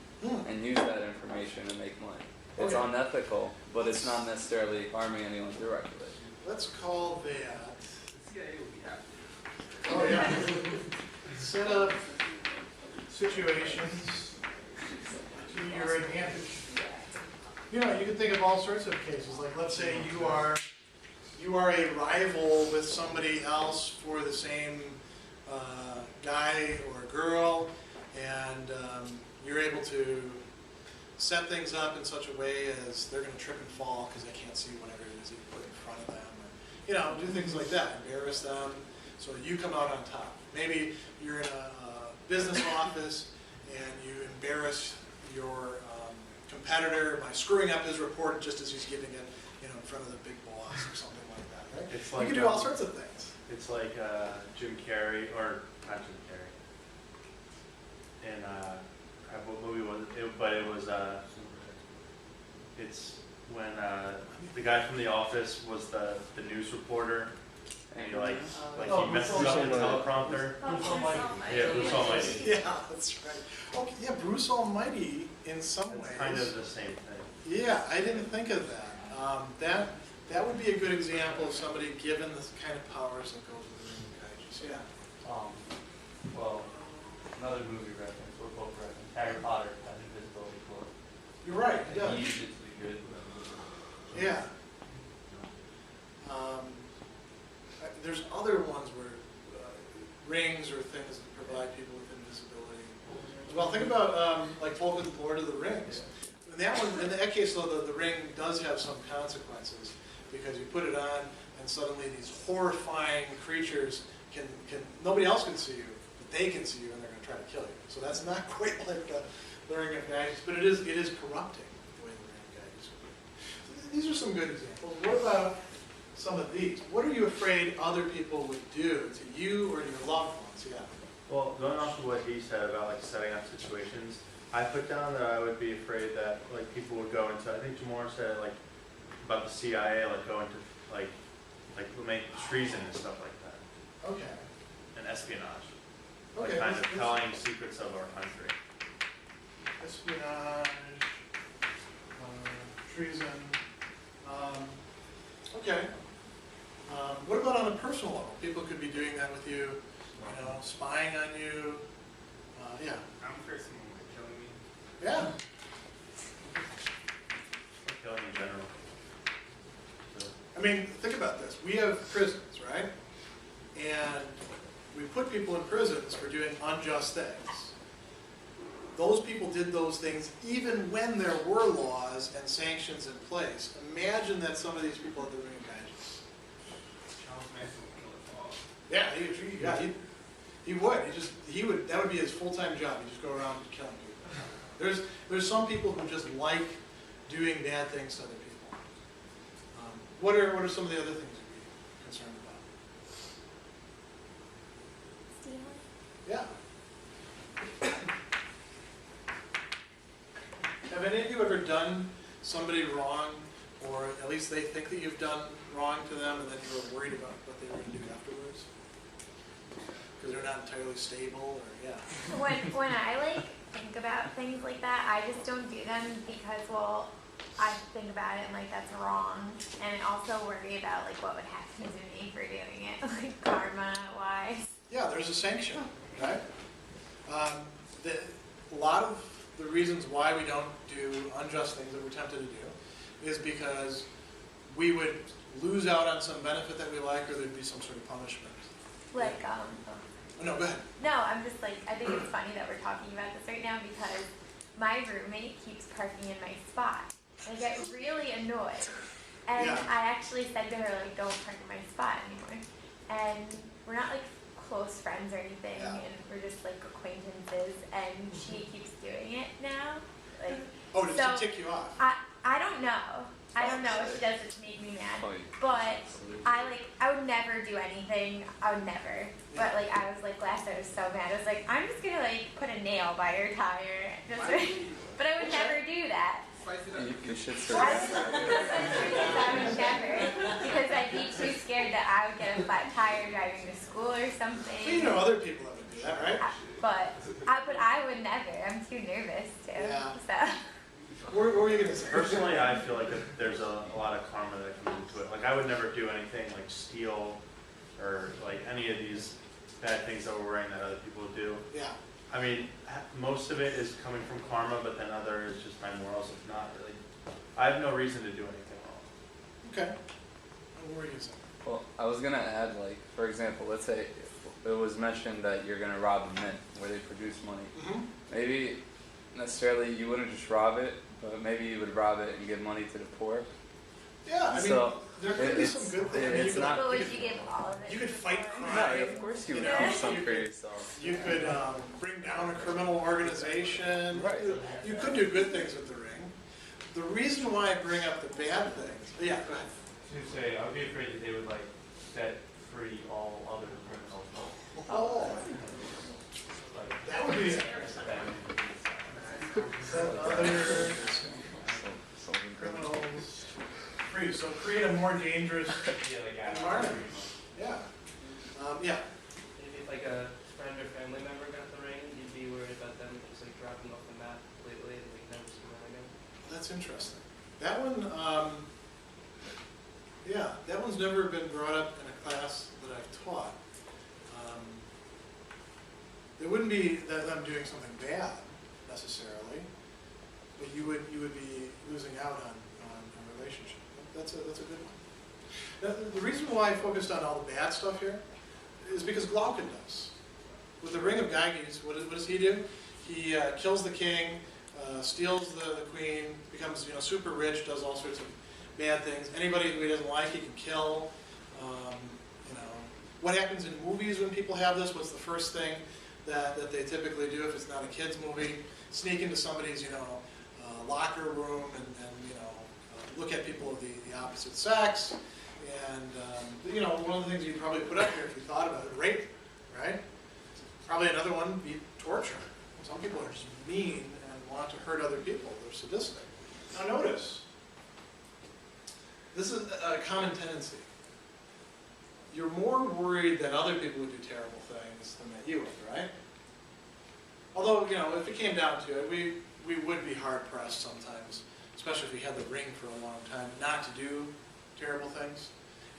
and use that information to make money. It's Okay. unethical, but it's not necessarily harming anyone directly. Let's call that. The CIA would be happy. Oh yeah. Set up situations to your advantage. You know, you can think of all sorts of cases. Like, let's say you are a rival with somebody else for the same guy or girl, and you're able to set things up in such a way as they're going to trip and fall because they can't see whatever it is that you put in front of them. Or, you know, do things like that. Embarrass them so you come out on top. Maybe you're in a business office and you embarrass your competitor by screwing up his report just as he's giving it, you know, in front of the big boss or something like that, right? It's like, you can do all sorts of things. It's like Jim Carrey, or not Jim Carrey. And what movie was it? But it was it's when the guy from The Office was the news reporter, and he he messes up the teleprompter. Yeah, Bruce Almighty. Yeah, that's right. Okay, yeah, Bruce Almighty in some ways. It's kind of the same thing. Yeah, I didn't think of that. That would be a good example of somebody given the kind of powers that go with the Ring of Gyges. Yeah. Well, another movie reference, or book reference, Harry Potter has invisibility for it. You're right, it does. He uses it to be good. Yeah. There's other ones where rings or things that provide people with invisibility. Well, think about like folk with the Lord of the Rings. In that one, in that case, though, the ring does have some consequences because you put it on, and suddenly these horrifying creatures can nobody else can see you, but they can see you, and they're going to try to kill you. So that's not quite like the Ring of Gyges, but it is corrupting the way the Ring of Gyges is. So these are some good examples. What about some of these? What are you afraid other people would do to you or to your loved ones? Yeah. Well, going off of what he said about like setting up situations, I put down that I would be afraid that like people would go into. I think Jamor said like about the CIA, like go into like make treason and stuff like that, Okay. and espionage, Okay. like kind of telling secrets of our country. Espionage, treason. Okay. What about on a personal level? People could be doing that with you, you know, spying on you. Yeah. I'm afraid someone might kill me. Yeah. Or killing in general. So, I mean, think about this. We have prisons, right? And we put people in prisons for doing unjust things. Those people did those things even when there were laws and sanctions in place. Imagine that some of these people had the Ring of Gyges. Charles Manson would kill us all. Yeah, he would. That would be his full-time job. He'd just go around killing people. There's some people who just like doing bad things to other people. What are some of the other things you'd be concerned about? Stealing? Yeah. you ever done somebody wrong, or at least they think that you've done wrong to them, and then you were worried about what they were going to do afterwards? Because they're not entirely stable, or yeah. When I like think about things like that, I just don't do them because, well, I think about it and like that's wrong, and I also worry about like what would happen to me for doing it, like karma wise. Yeah, there's a sanction, right? A lot of the reasons why we don't do unjust things that we're tempted to do is because we would lose out on some benefit that we like, or there'd be some sort of punishment. Like, Oh, no, go ahead. no, I'm just like, I think it's funny that we're talking about this right now because my roommate keeps parking in my spot. I get really annoyed. And Yeah. I actually said to her, like, don't park in my spot anymore. And we're not like close friends or anything, Yeah. and we're just like acquaintances, and she keeps doing it now. Like, Oh, does so it tick you off? I don't know. I don't know if she does it to make me mad. Oh, But I would never do anything. I would never. But like I was like last night I was so mad. I was like, I'm just gonna like put a nail by her tire. Just but I would never do that. Spice it up. You should I start. would never, because I'd be too scared that I would get a flat tire driving to school or something. Well, you know other people that would do that, right? But I would never. I'm too nervous to. Yeah. So. What were you going to say? Personally, I feel like that there's a lot of karma that comes into it. Like, I would never do anything like steal or like any of these bad things that we're wearing that other people do. Yeah. I mean, most of it is coming from karma, but then other is just my morals of not really. I have no reason to do anything wrong. Okay. What were you going to say? Well, I was gonna add, like, for example, let's say it was mentioned that you're gonna rob a mint where they produce money. Mm-hmm. Maybe necessarily you wouldn't just rob it, but maybe you would rob it and give money to the poor. Yeah, I mean, So, there could be some good things. I mean, it's not- But would you give all of it? You could fight No, crime. of course you would know, do something you for could- yourself. You could bring down a criminal organization. Right. You could do good things with the ring. The reason why I bring up the bad things, yeah, go ahead. To say, I would be afraid that they would like set free all other criminals. Oh, Like, that would be that would be- set other criminals free. So create a more dangerous Yeah, like environment. Yeah. Yeah. If like a friend or family member got the ring, you'd be worried about them just like dropping off the map completely and like never seeing them again. That's interesting. That one, yeah, that one's never been brought up in a class that I've taught. It wouldn't be that them doing something bad necessarily, but you would be losing out on a relationship. That's a good one. Now, the reason why I focused on all the bad stuff here is because Glaucon does. With the Ring of Gyges, what does he do? He kills the king, steals the queen, becomes super rich, does all sorts of bad things. Anybody who he doesn't like, he can kill. What happens in movies when people have this? What's the first thing that they typically do if it's not a kid's movie? Sneak into somebody's locker room and look at people of the opposite sex. And one of the things you'd probably put up here if you thought about it, rape, right? Probably another one would be torture. Some people are just mean and want to hurt other people. They're sadistic. Now notice, this is a common tendency. You're more worried that other people would do terrible things than that you would, right? Although, if it came down to it, we would be hard-pressed sometimes, especially if we had the ring for a long time, not to do terrible things.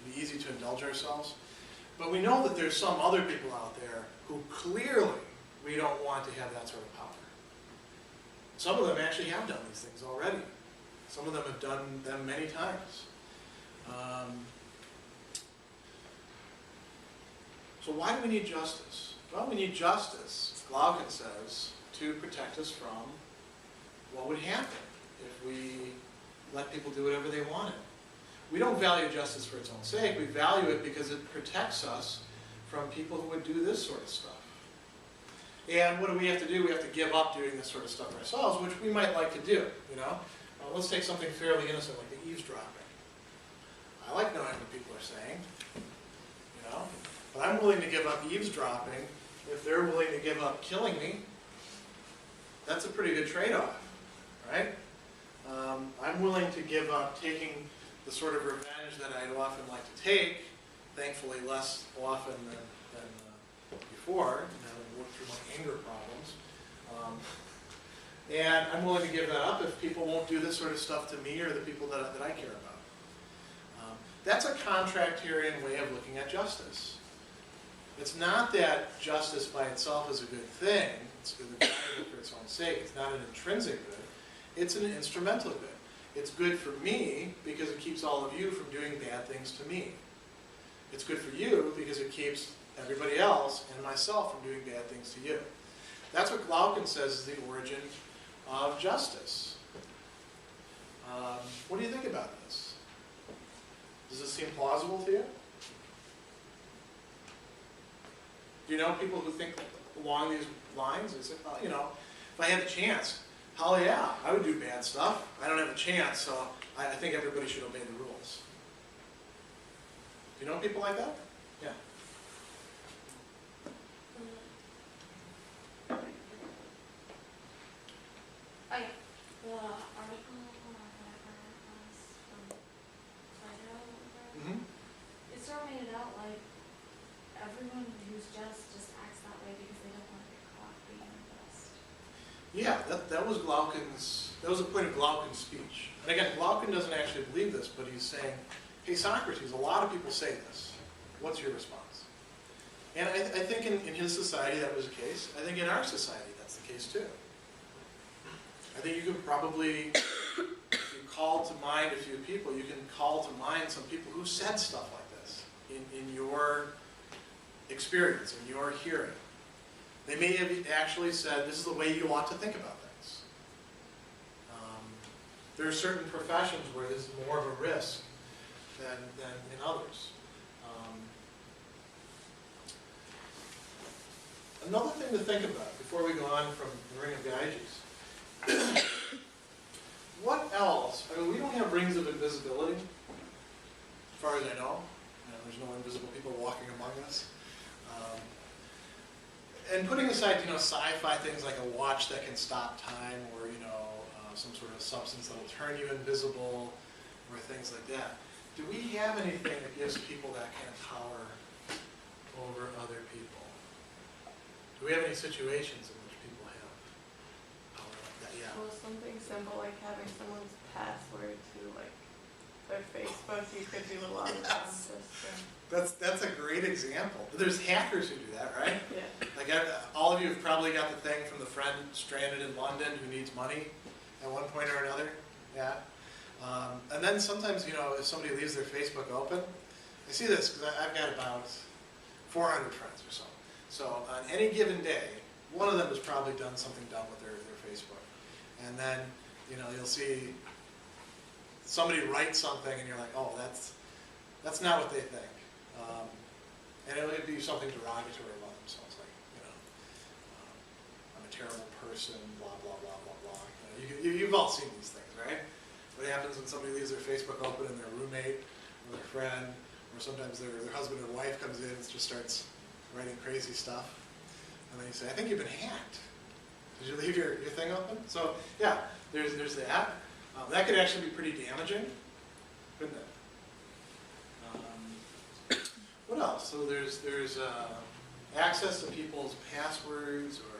It'd be easy to indulge ourselves. But we know that there's some other people out there who clearly we don't want to have that sort of power. Some of them actually have done these things already. Some of them have done them many times. So why do we need justice? Well, we need justice, Glaucon says, to protect us from what would happen if we let people do whatever they wanted. We don't value justice for its own sake. We value it because it protects us from people who would do this sort of stuff. And what do we have to do? We have to give up doing this sort of stuff ourselves, which we might like to do, let's take something fairly innocent like the eavesdropping. I like knowing what people are saying, but I'm willing to give up eavesdropping if they're willing to give up killing me. That's a pretty good trade-off, right? I'm willing to give up taking the sort of revenge that I'd often like to take, thankfully less often than before, having worked through my anger problems. And I'm willing to give that up if people won't do this sort of stuff to me or the people that I care about. That's a contractarian way of looking at justice. It's not that justice by itself is a good thing. It's good for its own sake. It's not an intrinsic good. It's an instrumental good. It's good for me because it keeps all of you from doing bad things to me. It's good for you because it keeps everybody else and myself from doing bad things to you. That's what Glaucon says is the origin of justice. What do you think about this? Does this seem plausible to you? Do you know people who think along these lines? They say, well, you know, if I had the chance, hell yeah, I would do bad stuff. I don't have a chance, so I think everybody should obey the rules. Do you know people like that? Yeah. Oh yeah, the article or whatever was from Plato. Mm-hmm. It sort of made it out like everyone who's just acts that way because they don't want to get caught being unjust. Yeah, that was Glaucon's, that was a point of Glaucon's speech. And again, Glaucon doesn't actually believe this, but he's saying, hey Socrates, a lot of people say this. What's your response? And I think in his society that was the case. I think in our society that's the case too. I think you can probably, if you call to mind a few people, you can call to mind some people who said stuff like this in your experience, in your hearing. They may have actually said, this is the way you ought to think about things. There are certain professions where this is more of a risk than in others. Another thing to think about before we go on from the Ring of Gyges. What else? I mean, we don't have rings of invisibility, as far as I know. There's no invisible people walking among us. And putting aside, sci-fi things like a watch that can stop time, or some sort of substance that will turn you invisible, or things like that. Do we have anything that gives people that kind of power over other people? Do we have any situations in which people have power like that? Yeah. Well, something simple like having someone's password to like their Facebook, you could do a lot of That's a great example. There's hackers who do that, right? Yeah. Like all of you have probably got the thing from the friend stranded in London who needs money at one point or another. Yeah. And then sometimes, if somebody leaves their Facebook open, I see this because I've got about 400 friends or so. So on any given day, one of them has probably done something dumb with their Facebook. And then, you'll see somebody write something and you're like, oh, that's not what they think. And it would be something derogatory about themselves, like, I'm a terrible person, blah, blah, blah, blah, blah. You've all seen these things, right? What happens when somebody leaves their Facebook open and their roommate or their friend, or sometimes their husband or wife comes in and just starts writing crazy stuff. And then you say, I think you've been hacked. Did you leave your thing open? So, yeah, there's that. That could actually be pretty damaging, couldn't it? What else? So there's access to people's passwords or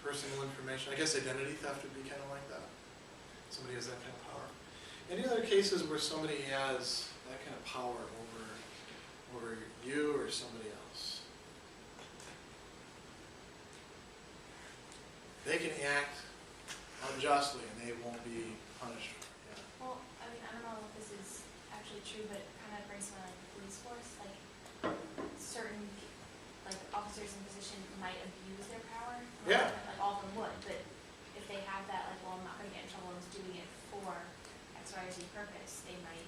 personal information. I guess identity theft would be kind of like that. Somebody has that kind of power. Any other cases where somebody has that kind of power over you or somebody else? They can act unjustly and they won't be punished. Yeah. Well, I mean, I don't know if this is actually true, but it kind of brings to mind like the police force. Like certain officers in position might abuse their power. Yeah. Like all of them would, but if they have that, like, well, I'm not going to get in trouble. I was doing it for X, Y, or Z purpose. They might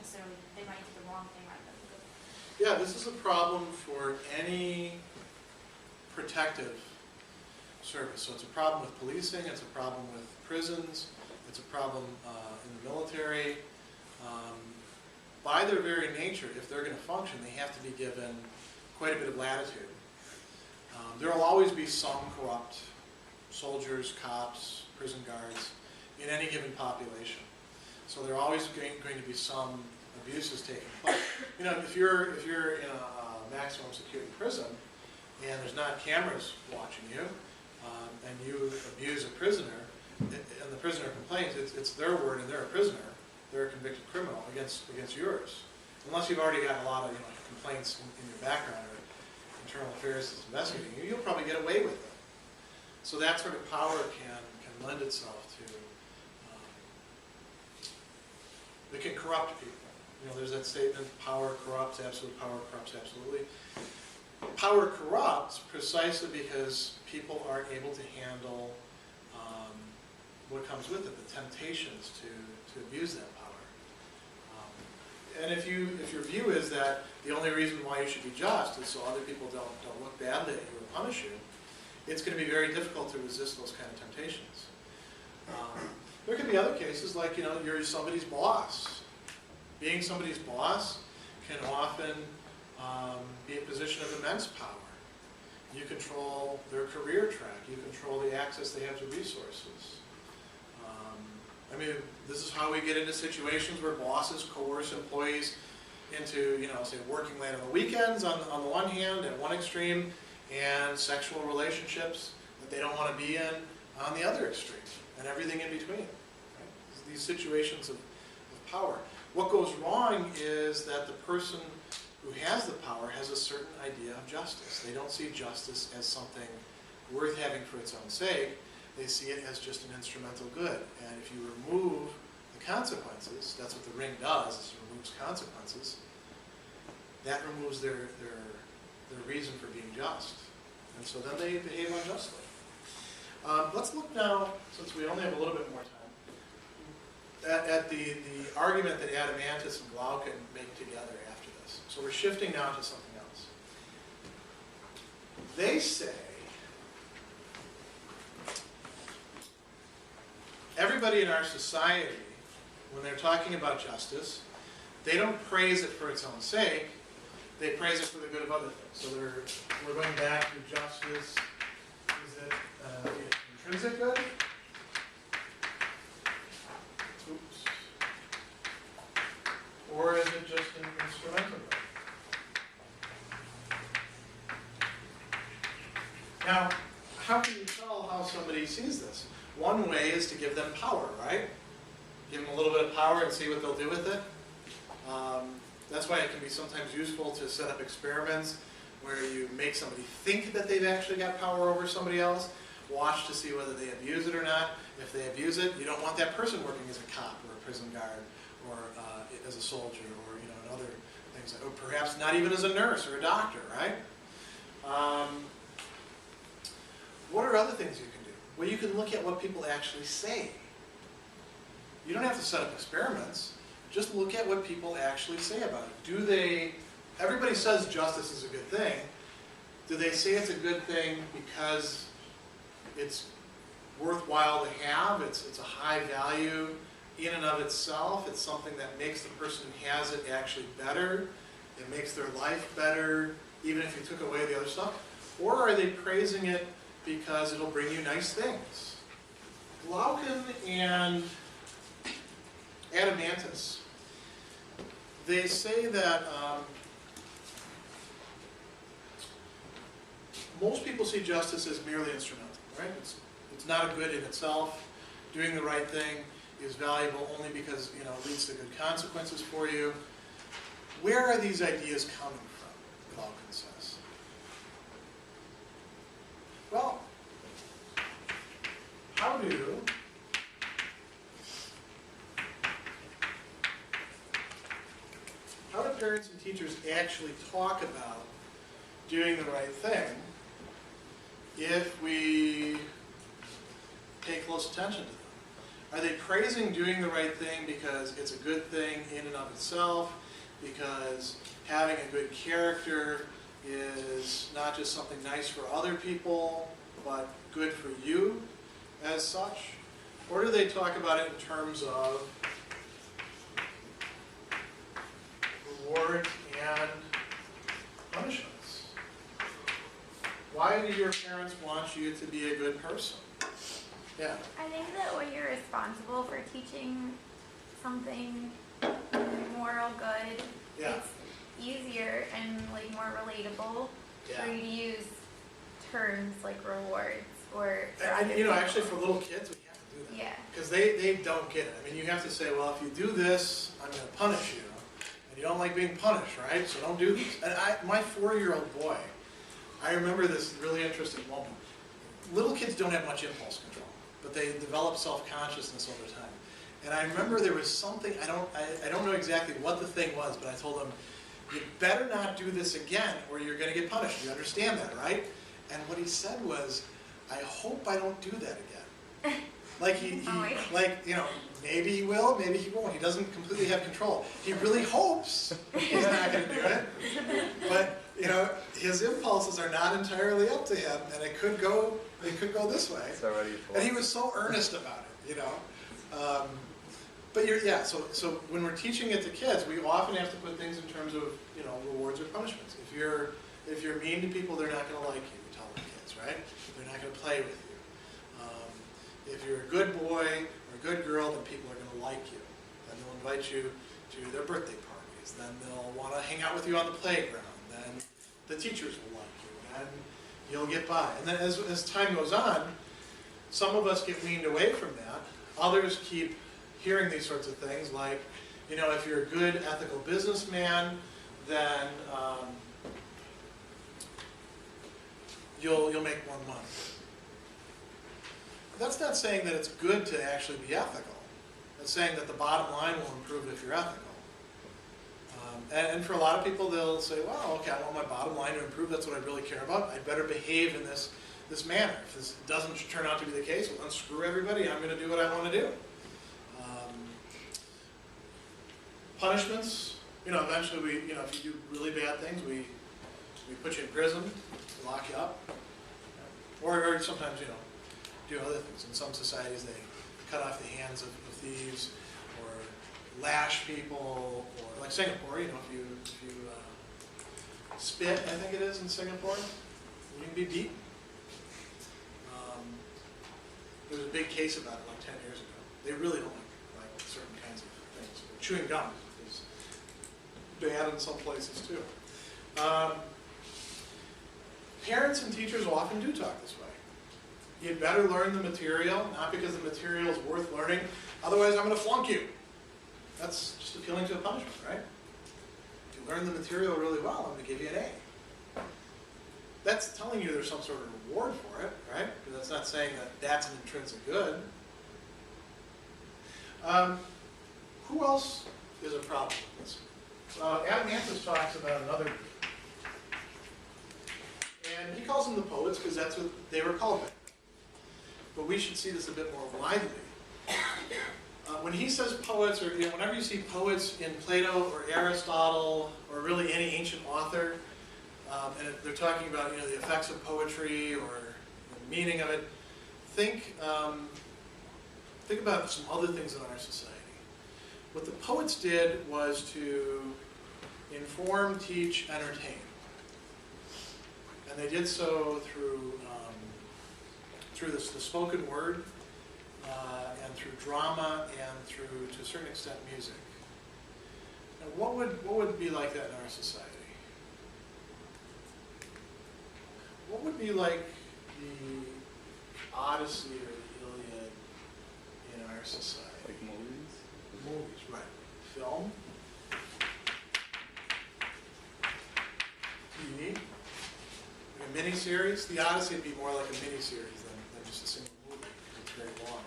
do the wrong thing rather than the good thing. Yeah, this is a problem for any protective service. So it's a problem with policing, it's a problem with prisons, it's a problem in the military. By their very nature, if they're going to function, they have to be given quite a bit of latitude. There will always be some corrupt soldiers, cops, prison guards, in any given population. So there are always going to be some abuses taking place. You know, if you're in a maximum security prison and there's not cameras watching you, and you abuse a prisoner, and the prisoner complains, it's their word, and they're a prisoner, they're a convicted criminal against yours. Unless you've already got a lot of complaints in your background or internal affairs is investigating you, you'll probably get away with it. So that sort of power can lend itself to, it can corrupt people. You know, there's that statement, power corrupts, absolute power corrupts absolutely. Power corrupts precisely because people aren't able to handle what comes with it, the temptations to abuse that power. And if your view is that the only reason why you should be just is so other people don't look badly at you or punish you, it's going to be very difficult to resist those kind of temptations. There can be other cases like, you're somebody's boss. Being somebody's boss can often be a position of immense power. You control their career track. You control the access they have to resources. I mean, this is how we get into situations where bosses coerce employees into, say, working late on the weekends on the one hand at one extreme, and sexual relationships that they don't want to be in on the other extreme, and everything in between. Right? These situations of power. What goes wrong is that the person who has the power has a certain idea of justice. They don't see justice as something worth having for its own sake. They see it as just an instrumental good. And if you remove the consequences, that's what the ring does, is it removes consequences, that removes their reason for being just. And so then they behave unjustly. Let's look now, since we only have a little bit more time, at the argument that Adeimantus and Glaucon make together after this. So we're shifting now to something else. They say everybody in our society, when they're talking about justice, they don't praise it for its own sake, they praise it for the good of other things. So we're going back to justice. Is it intrinsic good? Oops. Or is it just an instrumental good? Now, how can you tell how somebody sees this? One way is to give them power, right? Give them a little bit of power and see what they'll do with it. That's why it can be sometimes useful to set up experiments where you make somebody think that they've actually got power over somebody else. Watch to see whether they abuse it or not. If they abuse it, you don't want that person working as a cop or a prison guard or as a soldier or and other things, or perhaps not even as a nurse or a doctor, right? What are other things you can do? Well, you can look at what people actually say. You don't have to set up experiments. Just look at what people actually say about it. Everybody says justice is a good thing. Do they say it's a good thing because it's worthwhile to have? It's a high value in and of itself. It's something that makes the person who has it actually better. It makes their life better, even if you took away the other stuff. Or are they praising it because it'll bring you nice things? Glaucon and Adeimantus, they say that most people see justice as merely instrumental, right? It's not a good in itself. Doing the right thing is valuable only because it leads to good consequences for you. Where are these ideas coming from, Glaucon says? Well, how do parents and teachers actually talk about doing the right thing if we pay close attention to them? Are they praising doing the right thing because it's a good thing in and of itself, because having a good character is not just something nice for other people, but good for you as such? Or do they talk about it in terms of rewards and punishments? Why do your parents want you to be a good person? Yeah. I think that when you're responsible for teaching something moral good, Yeah. it's easier and like more relatable Yeah. for you to use terms like rewards or for And, other you know, people. actually for little kids, we have to do that. Yeah. Because they don't get it. I mean, you have to say, well, if you do this, I'm going to punish you. And you don't like being punished, right? So don't do this. And my 4-year-old boy, I remember this really interesting moment. Little kids don't have much impulse control, but they develop self-consciousness over time. And I remember there was something, I don't know exactly what the thing was, but I told him, you better not do this again or you're going to get punished. You understand that, right? And what he said was, I hope I don't do that again. Like like, you know, maybe he will, maybe he won't. He doesn't completely have control. He really hopes he's not going to do it. But, you know, his impulses are not entirely up to him, and it could go this way. It's already And he was so earnest about it, you know. But so when we're teaching it to kids, we often have to put things in terms of, you know, rewards or punishments. If you're mean to people, they're not going to like you. We tell the kids, right? They're not going to play with you. If you're a good boy or a good girl, then people are going to like you. Then they'll invite you to their birthday parties. Then they'll want to hang out with you on the playground. Then the teachers will like you, and you'll get by. And then as time goes on, some of us get weaned away from that. Others keep hearing these sorts of things, like, you know, if you're a good ethical businessman, then you'll make more money. That's not saying that it's good to actually be ethical. It's saying that the bottom line will improve if you're ethical. And for a lot of people, they'll say, well, okay, I want my bottom line to improve. That's what I really care about. I better behave in this manner. If this doesn't turn out to be the case, well, then screw everybody. I'm going to do what I want to do. Punishments, you know, eventually if you do really bad things, we put you in prison, lock you up. Or sometimes, you know, do other things. In some societies, they cut off the hands of thieves, or lash people, or like Singapore, you know, if you spit, I think it is in Singapore, you can be beaten. There was a big case about it like 10 years ago. They really don't like certain kinds of things. Chewing gum is bad in some places too. Parents and teachers often do talk this way. You'd better learn the material, not because the material is worth learning, otherwise I'm going to flunk you. That's just appealing to a punishment, right? If you learn the material really well, I'm going to give you an A. That's telling you there's some sort of reward for it, right? Because that's not saying that that's an intrinsic good. Who else is a problem with this? Adeimantus talks about another group. And he calls them the poets because that's what they were called back then. But we should see this a bit more widely. When he says poets, or you know, whenever you see poets in Plato or Aristotle, or really any ancient author, and they're talking about, you know, the effects of poetry or the meaning of it, think about some other things in our society. What the poets did was to inform, teach, entertain. And they did so through the spoken word, and through drama, and through, to a certain extent, music. Now, what would be like that in our society? What would be like the Odyssey or the Iliad in our society? Like movies? Movies, right. Film. TV. Like a miniseries. The Odyssey would be more like a miniseries than just a single movie. It's very long.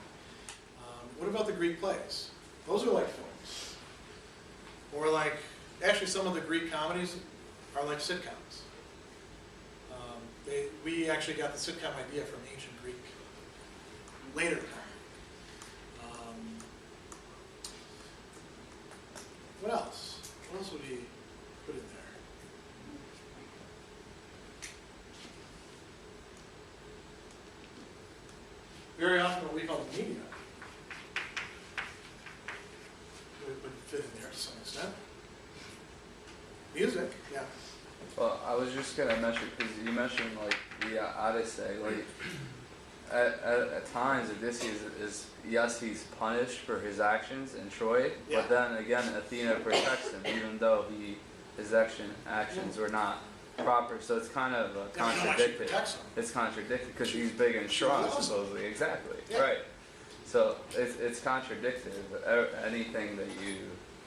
What about the Greek plays? Those are like films. Or like, actually some of the Greek comedies are like sitcoms. We actually got the sitcom idea from ancient Greek later time. What else? What else would he put in there? Very often what we call the media would fit in there to some extent. Music, yeah. Well, I was just gonna mention, because you mentioned like the Odyssey, like at times Odysseus is, yes, he's punished for his actions in Troy, Yeah. but then again Athena protects him even though his actions were not proper. So it's kind of And you know why she contradicted. protects him? It's contradicted because he's big and She strong, loves him. supposedly. Exactly. Yeah. Right. So it's contradictive. Anything that you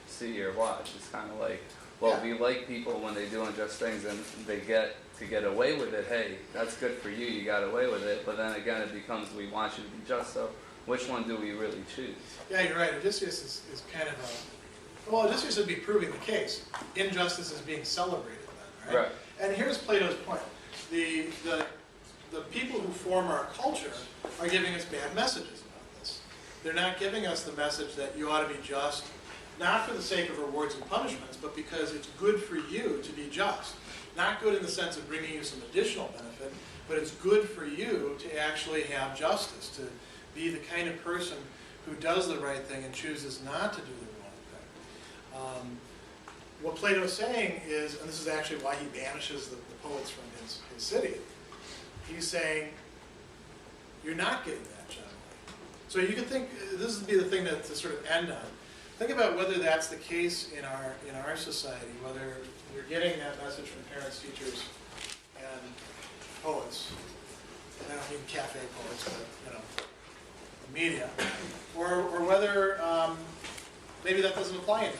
see or watch, it's kind of like, well, Yeah. we like people when they do unjust things and they get away with it. Hey, that's good for you. You got away with it. But then again, it becomes we want you to be just. So which one do we really choose? Yeah, you're right. Odysseus is kind of a, well, Odysseus would be proving the case. Injustice is being celebrated then, right? Right. And here's Plato's point. The people who form our culture are giving us bad messages about this. They're not giving us the message that you ought to be just, not for the sake of rewards and punishments, but because it's good for you to be just. Not good in the sense of bringing you some additional benefit, but it's good for you to actually have justice, to be the kind of person who does the right thing and chooses not to do the wrong thing. What Plato's saying is, and this is actually why he banishes the poets from his city, he's saying, you're not getting that generally. So you can think, this would be the thing to sort of end on. Think about whether that's the case in our society, whether you're getting that message from parents, teachers, and poets. And I don't mean cafe poets, but media, or whether maybe that doesn't apply anymore.